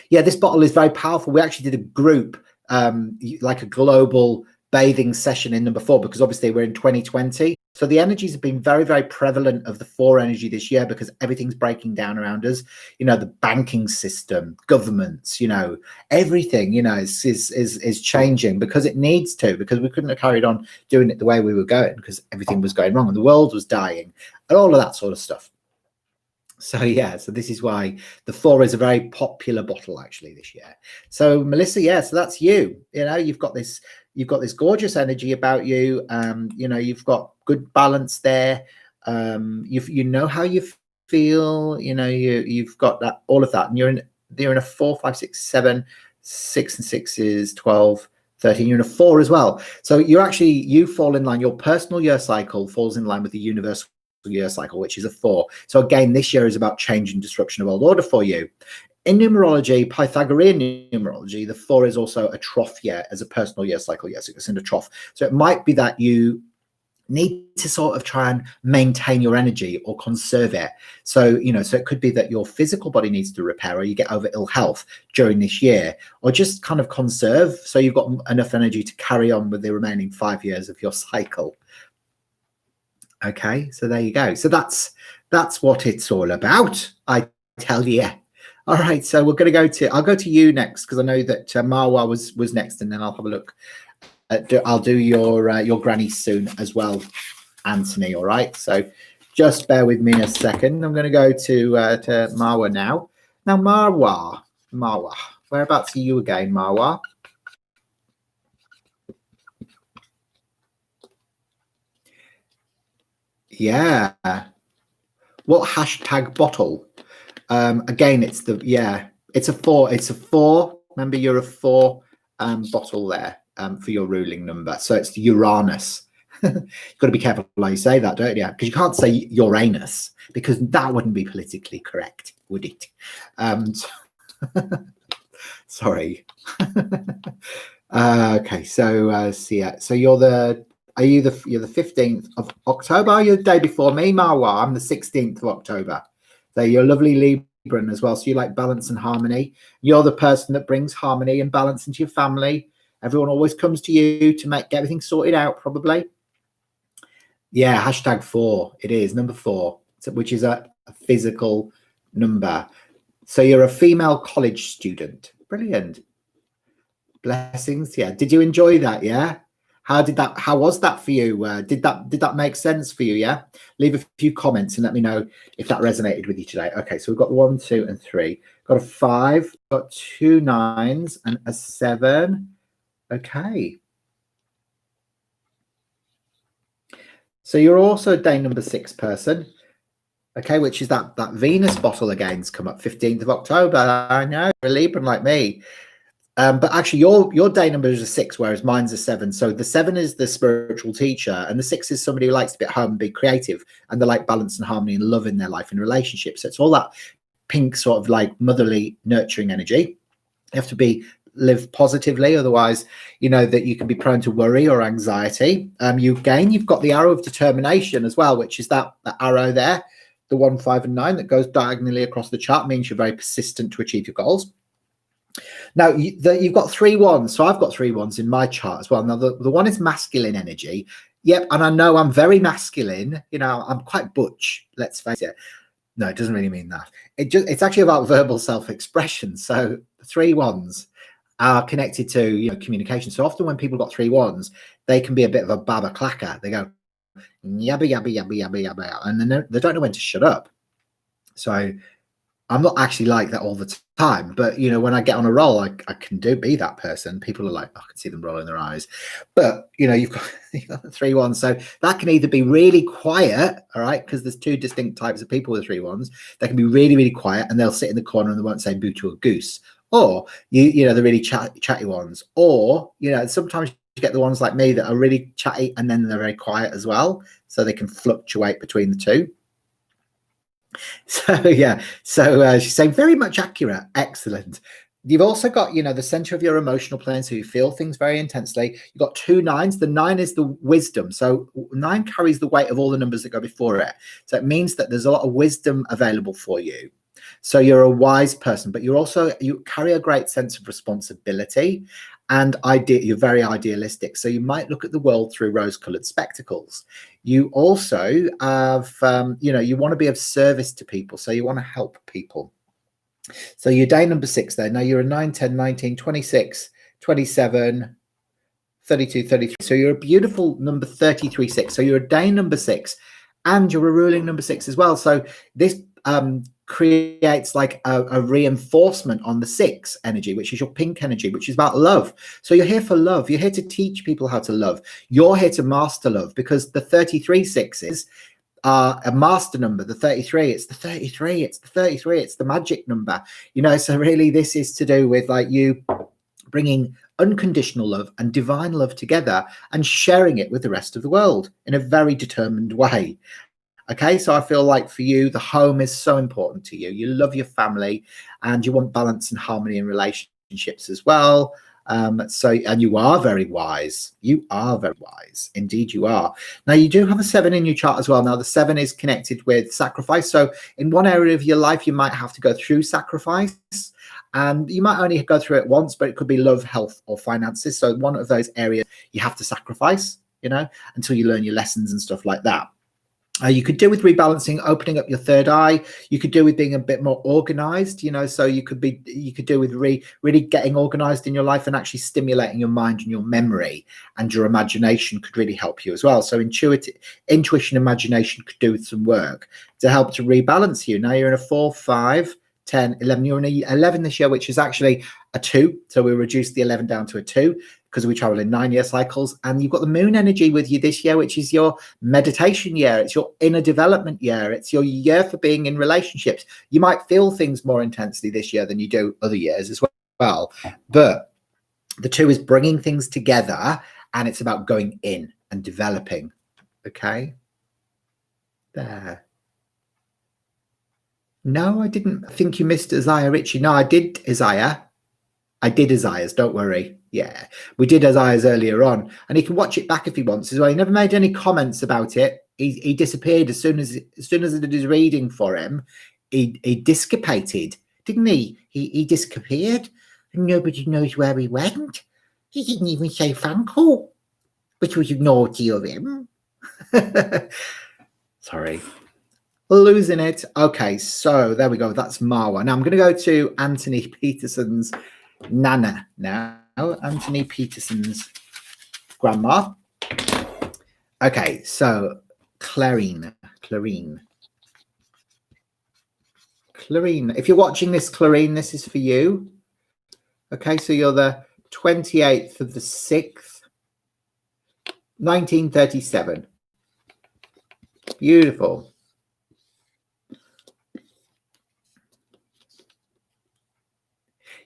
Yeah, this bottle is very powerful. We actually did a group, like a global bathing session in number 4, because obviously we're in 2020. So the energies have been very, very prevalent of the 4 energy this year, because everything's breaking down around us. You know, the banking system, governments, you know, everything, you know, is changing because it needs to, because we couldn't have carried on doing it the way we were going, because everything was going wrong and the world was dying and all of that sort of stuff. So yeah, so this is why the 4 is a very popular bottle actually this year. So Melissa, yeah, so that's you. You know, you've got this gorgeous energy about you. You know, you've got good balance there. You know how you feel. You know, you've got that, all of that, and you're in a 4, 5, 6, 7, 6 and 6 is 12, 13. You're in a 4 as well. So you fall in line. Your personal year cycle falls in line with the universal year cycle, which is a 4. So again, this year is about change and disruption of old order for you. In numerology, Pythagorean numerology, the 4 is also a trough year as a personal year cycle. Yes, it's in a trough. So it might be that you need to sort of try and maintain your energy or conserve it. So, you know, so it could be that your physical body needs to repair, or you get over ill health during this year, or just kind of conserve so you've got enough energy to carry on with the remaining 5 years of your cycle. Okay, so there you go. So that's what it's all about, I tell you. All right, so we're going to I'll go to you next, because I know that Marwa was next, and then I'll have a look. I'll do your granny soon as well, Anthony. All right, so just bear with me a second. I'm going to go to Marwa now. Now, Marwa, whereabouts are you again, Marwa? Yeah. What hashtag bottle? Again, it's a 4. It's a 4. Remember, you're a 4 bottle there for your ruling number. So it's Uranus. You've got to be careful how you say that, don't you? Because you can't say Uranus, because that wouldn't be politically correct, would it? Sorry. Okay, so so you're the 15th of October? You're the day before me, Marwa. I'm the 16th of October. So you're lovely Libran as well. So you like balance and harmony. You're the person that brings harmony and balance into your family. Everyone always comes to you to get everything sorted out, probably. Yeah, hashtag 4. It is number 4, which is a physical number. So you're a female college student. Brilliant. Blessings. Yeah. Did you enjoy that? Yeah. How was that for you? Did that make sense for you? Yeah. Leave a few comments and let me know if that resonated with you today. Okay, so we've got 1, 2, and 3. Got a 5, got 2 9s and a 7. Okay. So you're also a day number 6 person. Okay, which is that Venus bottle again's come up 15th of October. I know, you're a Libran like me. But actually, your day number is a 6, whereas mine's a 7. So the 7 is the spiritual teacher, and the 6 is somebody who likes to be at home and be creative, and they like balance and harmony and love in their life and relationships. So it's all that pink sort of like motherly, nurturing energy. You have to live positively, otherwise, you know that you can be prone to worry or anxiety. You've got the arrow of determination as well, which is that arrow there, the 1, 5, and 9 that goes diagonally across the chart, means you're very persistent to achieve your goals. Now, you've got 3 1s. So I've got 3 1s in my chart as well. Now, the 1 is masculine energy. Yep, and I know I'm very masculine. You know, I'm quite butch, let's face it. No, it doesn't really mean that. It's actually about verbal self-expression. So the 3 1s are connected to, you know, communication. So often when people got 3 1s, they can be a bit of a baba clacker. They go, yabba, yabba, yabba, yabba, yabba, and then they don't know when to shut up. So I'm not actually like that all the time, but you know, when I get on a roll, I can be that person. People are like, I can see them rolling their eyes. But you know, you've got the 3 1s, so that can either be really quiet, all right, because there's 2 distinct types of people with 3 1s. They can be really, really quiet, and they'll sit in the corner and they won't say boo to a goose. Or you know, the really chatty ones. Or you know, sometimes you get the ones like me that are really chatty and then they're very quiet as well, so they can fluctuate between the 2. So yeah, so she's saying very much accurate. Excellent. You've also got, you know, the center of your emotional plane, so you feel things very intensely. You've got 2 9s. The 9 is the wisdom. So 9 carries the weight of all the numbers that go before it. So it means that there's a lot of wisdom available for you. So you're a wise person, but you carry a great sense of responsibility, and you're very idealistic. So you might look at the world through rose-colored spectacles. You also have, you want to be of service to people. So you want to help people. So your day number 6 there. Now you're a 9, 10, 19, 26, 27, 32, 33. So you're a beautiful number 33, 6. So you're a day number 6, and you're a ruling number 6 as well. So this creates like a reinforcement on the 6 energy, which is your pink energy, which is about love. So you're here for love. You're here to teach people how to love. You're here to master love, because the 33 6s are a master number. The 33, it's the 33, it's the 33, it's the magic number, so really this is to do with like you bringing unconditional love and divine love together and sharing it with the rest of the world in a very determined way. Okay, so I feel like for you, the home is so important to you. You love your family, and you want balance and harmony in relationships as well. And you are very wise. You are very wise. Indeed, you are. Now, you do have a 7 in your chart as well. Now, the 7 is connected with sacrifice. So in one area of your life, you might have to go through sacrifice, and you might only go through it once, but it could be love, health, or finances. So one of those areas you have to sacrifice, until you learn your lessons and stuff like that. You could do with rebalancing, opening up your third eye. You could do with being a bit more organized, so you could do with really getting organized in your life and actually stimulating your mind and your memory, and your imagination could really help you as well. So intuition, imagination could do with some work to help to rebalance you. Now you're in a 4, 5, 10, 11. You're in a 11 this year, which is actually a 2. So we reduced the 11 down to a 2 because we travel in 9-year cycles. And you've got the moon energy with you this year, which is your meditation year. It's your inner development year. It's your year for being in relationships. You might feel things more intensely this year than you do other years as well. But the 2 is bringing things together, and it's about going in and developing. Okay. There. No, I didn't. I think you missed Isaiah Ritchie. No, I did Isaiah. I did Isaiah's, don't worry. Yeah, we did Isaiah's earlier on, and he can watch it back if he wants as well. He never made any comments about it. He disappeared as soon as I did his reading for him. He dissipated, didn't he? He disappeared, and nobody knows where he went. He didn't even say thank you, which was naughty of him. Sorry. Losing it. Okay, so there we go. That's Marwa. Now I'm going to go to Anthony Peterson's Nana now. Anthony Peterson's grandma. Okay, so Clarine. If you're watching this, Clarine, this is for you. Okay, so you're the 28th of the 6th, 1937. Beautiful.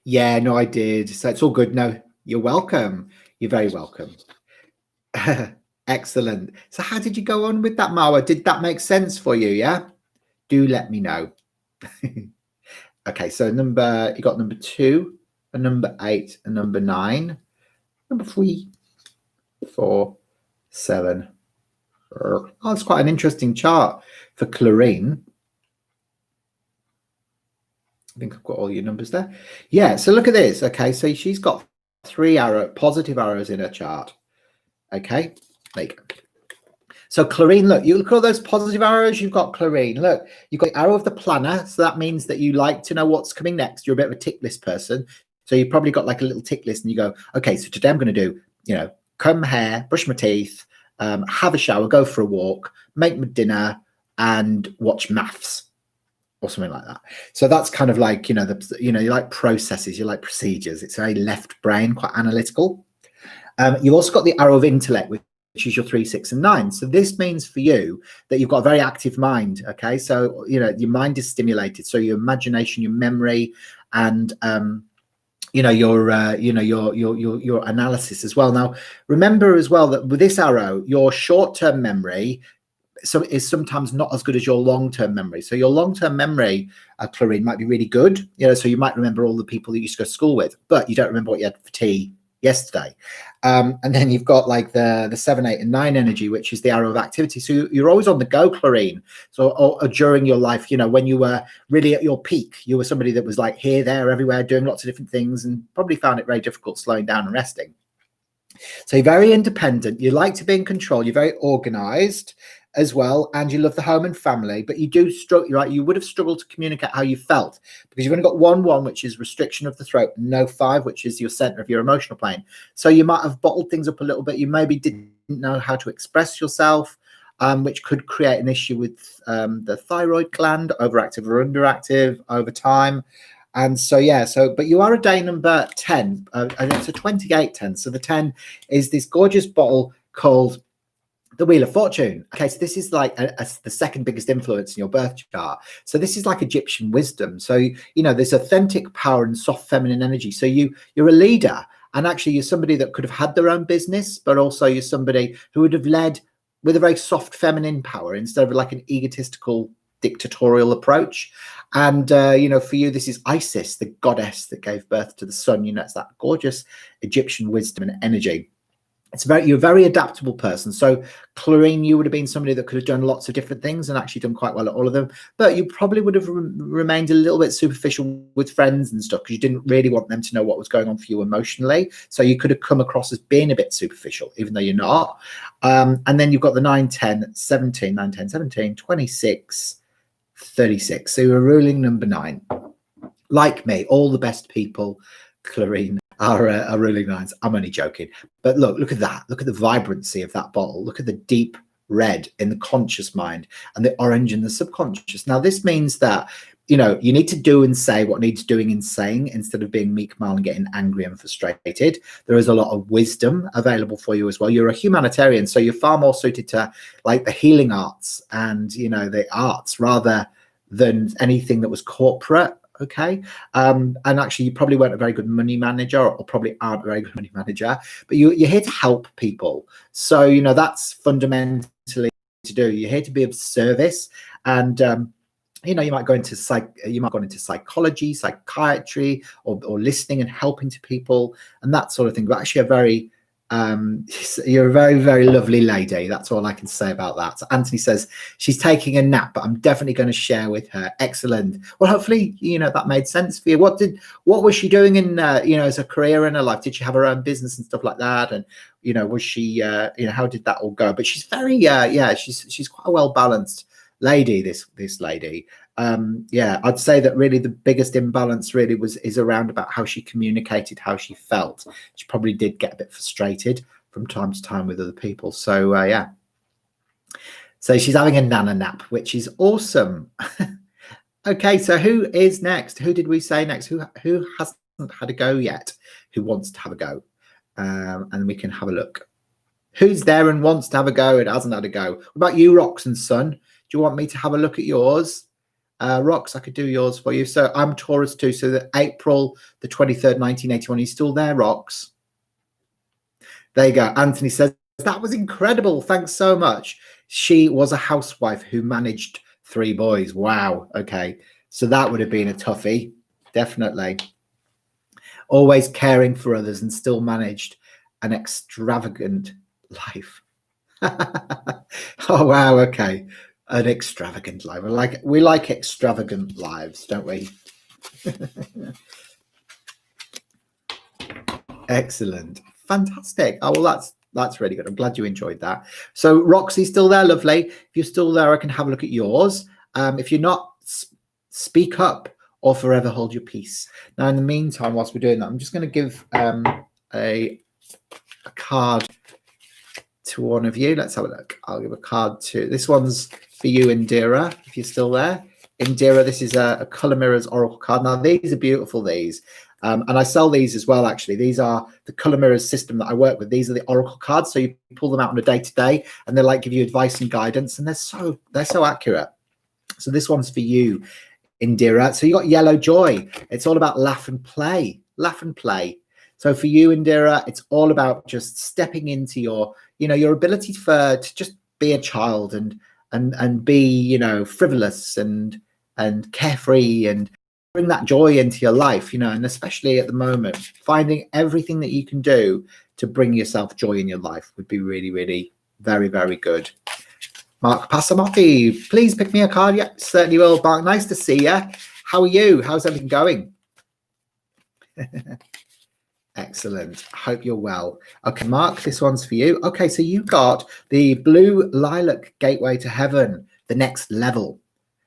Yeah, no, I did. So it's all good. No, you're welcome. You're very welcome. Excellent. So how did you go on with that, Marwa? Did that make sense for you? Yeah? Do let me know. Okay, so you got number 2, a number 8, a number 9, number 3, 4, 7. Oh, it's quite an interesting chart for Clarine. I think I've got all your numbers there. Yeah, so look at this. Okay, so she's got 3 positive arrows in her chart. Okay, there you go. So Clarine, look, you look at all those positive arrows you've got, Clarine. Look, you've got the arrow of the planner. So that means that you like to know what's coming next. You're a bit of a tick list person. So you've probably got like a little tick list and you go, okay, so today I'm going to do, comb my hair, brush my teeth, have a shower, go for a walk, make my dinner, and watch maths. Or something like that. So that's kind of like, you like processes, you like procedures. It's very left brain, quite analytical. You've also got the arrow of intellect, which is your 3, 6, and 9. So this means for you that you've got a very active mind. Okay, so your mind is stimulated. So your imagination, your memory, and your analysis as well. Now, remember as well that with this arrow, your short-term memory is sometimes not as good as your long-term memory. So your long-term memory, Clarine, might be really good. So you might remember all the people that you used to go to school with, but you don't remember what you had for tea yesterday. And then you've got like the 7, 8, and 9 energy, which is the arrow of activity. So you're always on the go, Clarine. So or during your life, you know, when you were really at your peak, you were somebody that was like here, there, everywhere, doing lots of different things, and probably found it very difficult slowing down and resting. So you're very independent. You like to be in control. You're very organized as well, and you love the home and family, but you do struggle, right? You would have struggled to communicate how you felt because you've only got 1, which is restriction of the throat, and no 5, which is your center of your emotional plane. So you might have bottled things up a little bit. You maybe didn't know how to express yourself, which could create an issue with the thyroid gland, overactive or underactive over time. And so, yeah, but you are a day number 10, and it's a 2810. So the 10 is this gorgeous bottle called the Wheel of Fortune. Okay, so this is like the second biggest influence in your birth chart. So this is like Egyptian wisdom. So, you know, there's authentic power and soft feminine energy. So you're a leader, and actually you're somebody that could have had their own business, but also you're somebody who would have led with a very soft feminine power instead of like an egotistical dictatorial approach. And you know, for you, this is Isis, the goddess that gave birth to the sun. You know, it's that gorgeous Egyptian wisdom and energy. You're a very adaptable person. So Clarine, you would have been somebody that could have done lots of different things and actually done quite well at all of them, but you probably would have remained a little bit superficial with friends and stuff because you didn't really want them to know what was going on for you emotionally. So you could have come across as being a bit superficial, even though you're not. And then you've got the 9, 10, 17, 9, 10, 17, 26, 36. So you're ruling number 9. Like me, all the best people, Clarine, are ruling 9s. I'm only joking. But look at that. Look at the vibrancy of that bottle. Look at the deep red in the conscious mind and the orange in the subconscious. Now, this means that, you know, you need to do and say what needs doing and saying instead of being meek, mild, and getting angry and frustrated. There is a lot of wisdom available for you as well. You're a humanitarian, so you're far more suited to like the healing arts and, you know, the arts rather than anything that was corporate. Okay. And actually, you probably weren't a very good money manager, or probably aren't a very good money manager, but you're here to help people. So, you know, that's fundamentally to do. You're here to be of service. And, you know, you might go into psychology, psychiatry, or listening and helping to people and that sort of thing. But actually, you're a very, very lovely lady. That's all I can say about that. So Anthony says she's taking a nap, but I'm definitely going to share with her. Excellent. Well, hopefully, you know, that made sense for you. What was she doing in, you know, as a career in her life? Did she have her own business and stuff like that? And, you know, was she, you know, how did that all go? But she's very, she's quite a well-balanced lady, this lady. Yeah, I'd say that really the biggest imbalance really is around about how she communicated, how she felt. She probably did get a bit frustrated from time to time with other people. So yeah, so she's having a nana nap, which is awesome. Okay, so who is next? Who did we say next? Who hasn't had a go yet? Who wants to have a go? And we can have a look. Who's there and wants to have a go and hasn't had a go? What about you, Rox and Son? Do you want me to have a look at yours? Rox, I could do yours for you. So I'm Taurus too. So the April the 23rd, 1981. He's still there, Rox? There you go. Anthony says, that was incredible. Thanks so much. She was a housewife who managed 3 boys. Wow. Okay. So that would have been a toughie. Definitely. Always caring for others and still managed an extravagant life. Oh, wow. Okay. An extravagant life. We like extravagant lives, don't we? Excellent. Fantastic. Oh, well, that's really good. I'm glad you enjoyed that. So Roxy's still there. Lovely. If you're still there, I can have a look at yours. If you're not, speak up or forever hold your peace. Now, in the meantime, whilst we're doing that, I'm just going to give a card to one of you. Let's have a look. I'll give a card to this one's for you, Indira, if you're still there. Indira, this is a Color Mirrors Oracle card. Now, these are beautiful, these. And I sell these as well, actually. These are the Color Mirrors system that I work with. These are the Oracle cards. So you pull them out on a day-to-day, and they like give you advice and guidance, and they're so accurate. So this one's for you, Indira. So you got Yellow Joy. It's all about laugh and play. Laugh and play. So for you, Indira, it's all about just stepping into your, you know, your ability to just be a child and be, you know, frivolous and carefree and bring that joy into your life, and especially at the moment, finding everything that you can do to bring yourself joy in your life would be really, really very, very good. Mark Passamotti, please pick me a card. Yeah, certainly will. Mark, nice to see you. How are you? How's everything going? Excellent. I hope you're well. Okay, Mark, this one's for you. Okay, so you got the Blue Lilac Gateway to Heaven, the next level.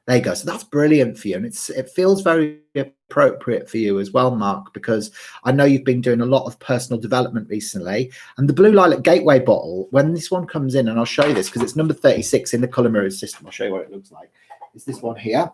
There you go. So that's brilliant for you. And it feels very appropriate for you as well, Mark, because I know you've been doing a lot of personal development recently. And the Blue Lilac Gateway bottle, when this one comes in, and I'll show you this because it's number 36 in the colour mirrors system. I'll show you what it looks like. It's this one here.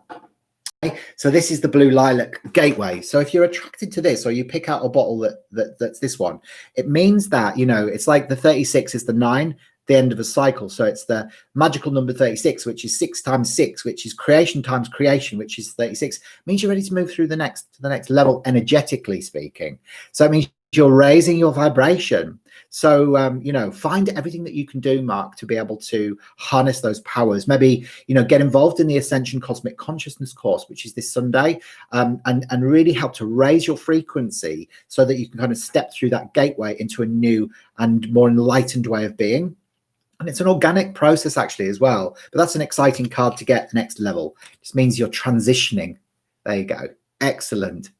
So this is the Blue Lilac Gateway. So if you're attracted to this, or you pick out a bottle that's this one, it means that, it's like the 36 is the 9, the end of a cycle. So it's the magical number 36, which is 6 times 6, which is creation times creation, which is 36. It means you're ready to move through the next level, energetically speaking. So it means you're raising your vibration. So, find everything that you can do, Mark, to be able to harness those powers. Maybe, get involved in the Ascension Cosmic Consciousness course, which is this Sunday, and really help to raise your frequency so that you can kind of step through that gateway into a new and more enlightened way of being. And it's an organic process, actually, as well. But that's an exciting card to get the next level. It just means you're transitioning. There you go. Excellent.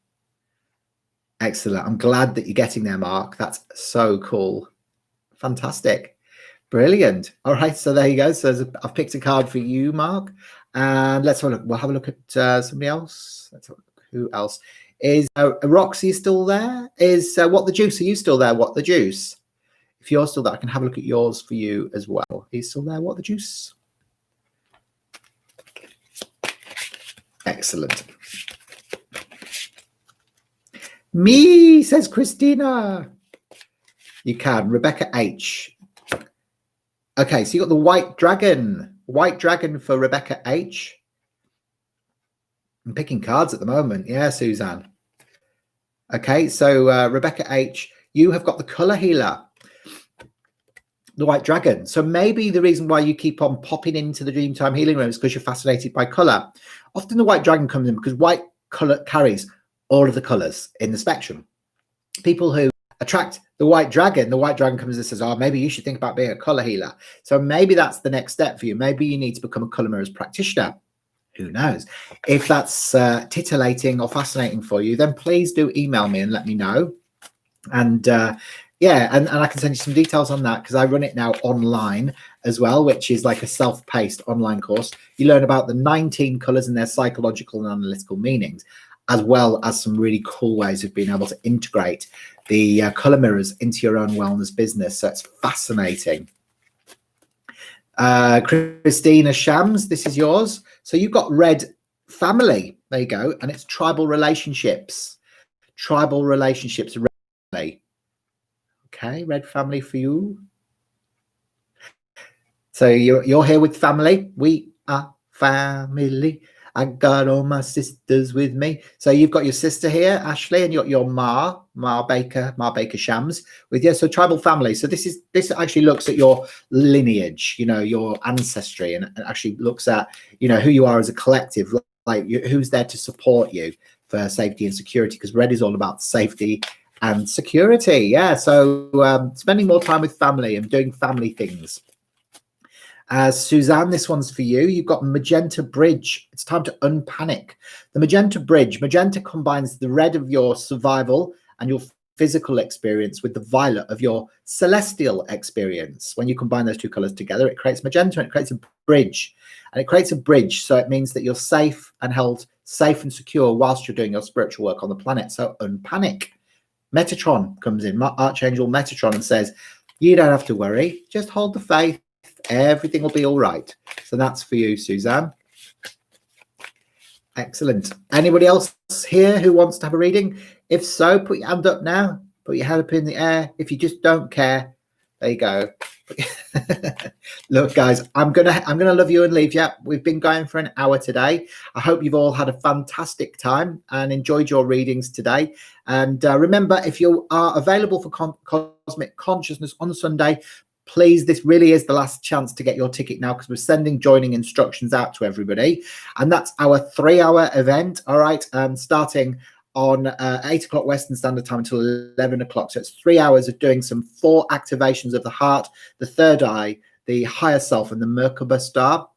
Excellent. I'm glad that you're getting there, Mark. That's so cool. Fantastic. Brilliant. All right. So there you go. So I've picked a card for you, Mark. And let's have a look. We'll have a look at somebody else. Let's have a look. Who else? Is Roxy still there? Is What the Juice? Are you still there? What the Juice? If you're still there, I can have a look at yours for you as well. He's still there. What the Juice? Excellent. Me, says Christina. You can. Rebecca H. Okay, so you got the White Dragon. White Dragon for Rebecca H. I'm picking cards at the moment. Yeah, Suzanne. Okay, so Rebecca H, you have got the Color Healer, the White Dragon. So maybe the reason why you keep on popping into the Dreamtime Healing Room is because you're fascinated by color. Often the White Dragon comes in because white color carries all of the colors in the spectrum. People who attract the White Dragon comes and says, oh, maybe you should think about being a color healer. So maybe that's the next step for you. Maybe you need to become a color mirrors practitioner. Who knows? If that's titillating or fascinating for you, then please do email me and let me know. And yeah, and I can send you some details on that because I run it now online as well, which is like a self-paced online course. You learn about the 19 colors and their psychological and analytical meanings, as well as some really cool ways of being able to integrate the color mirrors into your own wellness business. So it's fascinating. Christina Shams, this is yours. So you've got Red Family. There you go. And it's tribal relationships. Tribal relationships. Red Family. Okay, Red Family for you. So you're here with family. We are family. I got all my sisters with me. So you've got your sister here, Ashley, and your Ma Baker Shams with you. So tribal family. So this actually looks at your lineage, your ancestry, and actually looks at, who you are as a collective, like who's there to support you for safety and security, because red is all about safety and security. Yeah. So spending more time with family and doing family things. Suzanne, this one's for you. You've got Magenta Bridge. It's time to unpanic. The Magenta Bridge. Magenta combines the red of your survival and your physical experience with the violet of your celestial experience. When you combine those two colors together, it creates magenta and it creates a bridge. And it creates a bridge, so it means that you're safe and held safe and secure whilst you're doing your spiritual work on the planet. So unpanic. Metatron comes in, Archangel Metatron, and says, you don't have to worry. Just hold the faith. Everything will be all right. So that's for you, Suzanne. Excellent. Anybody else here who wants to have a reading? If so, put your hand up now. Put your hand up in the air. If you just don't care, there you go. Look, guys, I'm gonna love you and leave you. We've been going for an hour today. I hope you've all had a fantastic time and enjoyed your readings today. And remember, if you are available for Cosmic Consciousness on Sunday, please, this really is the last chance to get your ticket now, because we're sending joining instructions out to everybody. And that's our 3-hour event, all right, starting on 8 o'clock Western Standard Time until 11 o'clock. So it's 3 hours of doing some 4 activations of the heart, the third eye, the higher self, and the Merkaba star.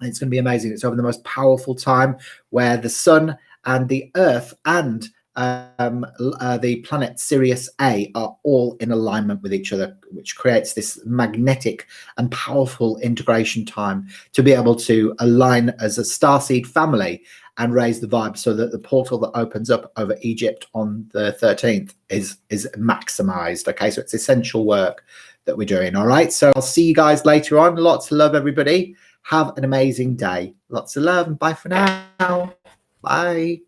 And it's going to be amazing. It's over the most powerful time where the sun and the earth and the planet Sirius A are all in alignment with each other, which creates this magnetic and powerful integration time to be able to align as a starseed family and raise the vibe, so that the portal that opens up over Egypt on the 13th is maximized. Okay, so it's essential work that we're doing. All right, so I'll see you guys later on. Lots of love, everybody. Have an amazing day. Lots of love, and bye for now. Bye.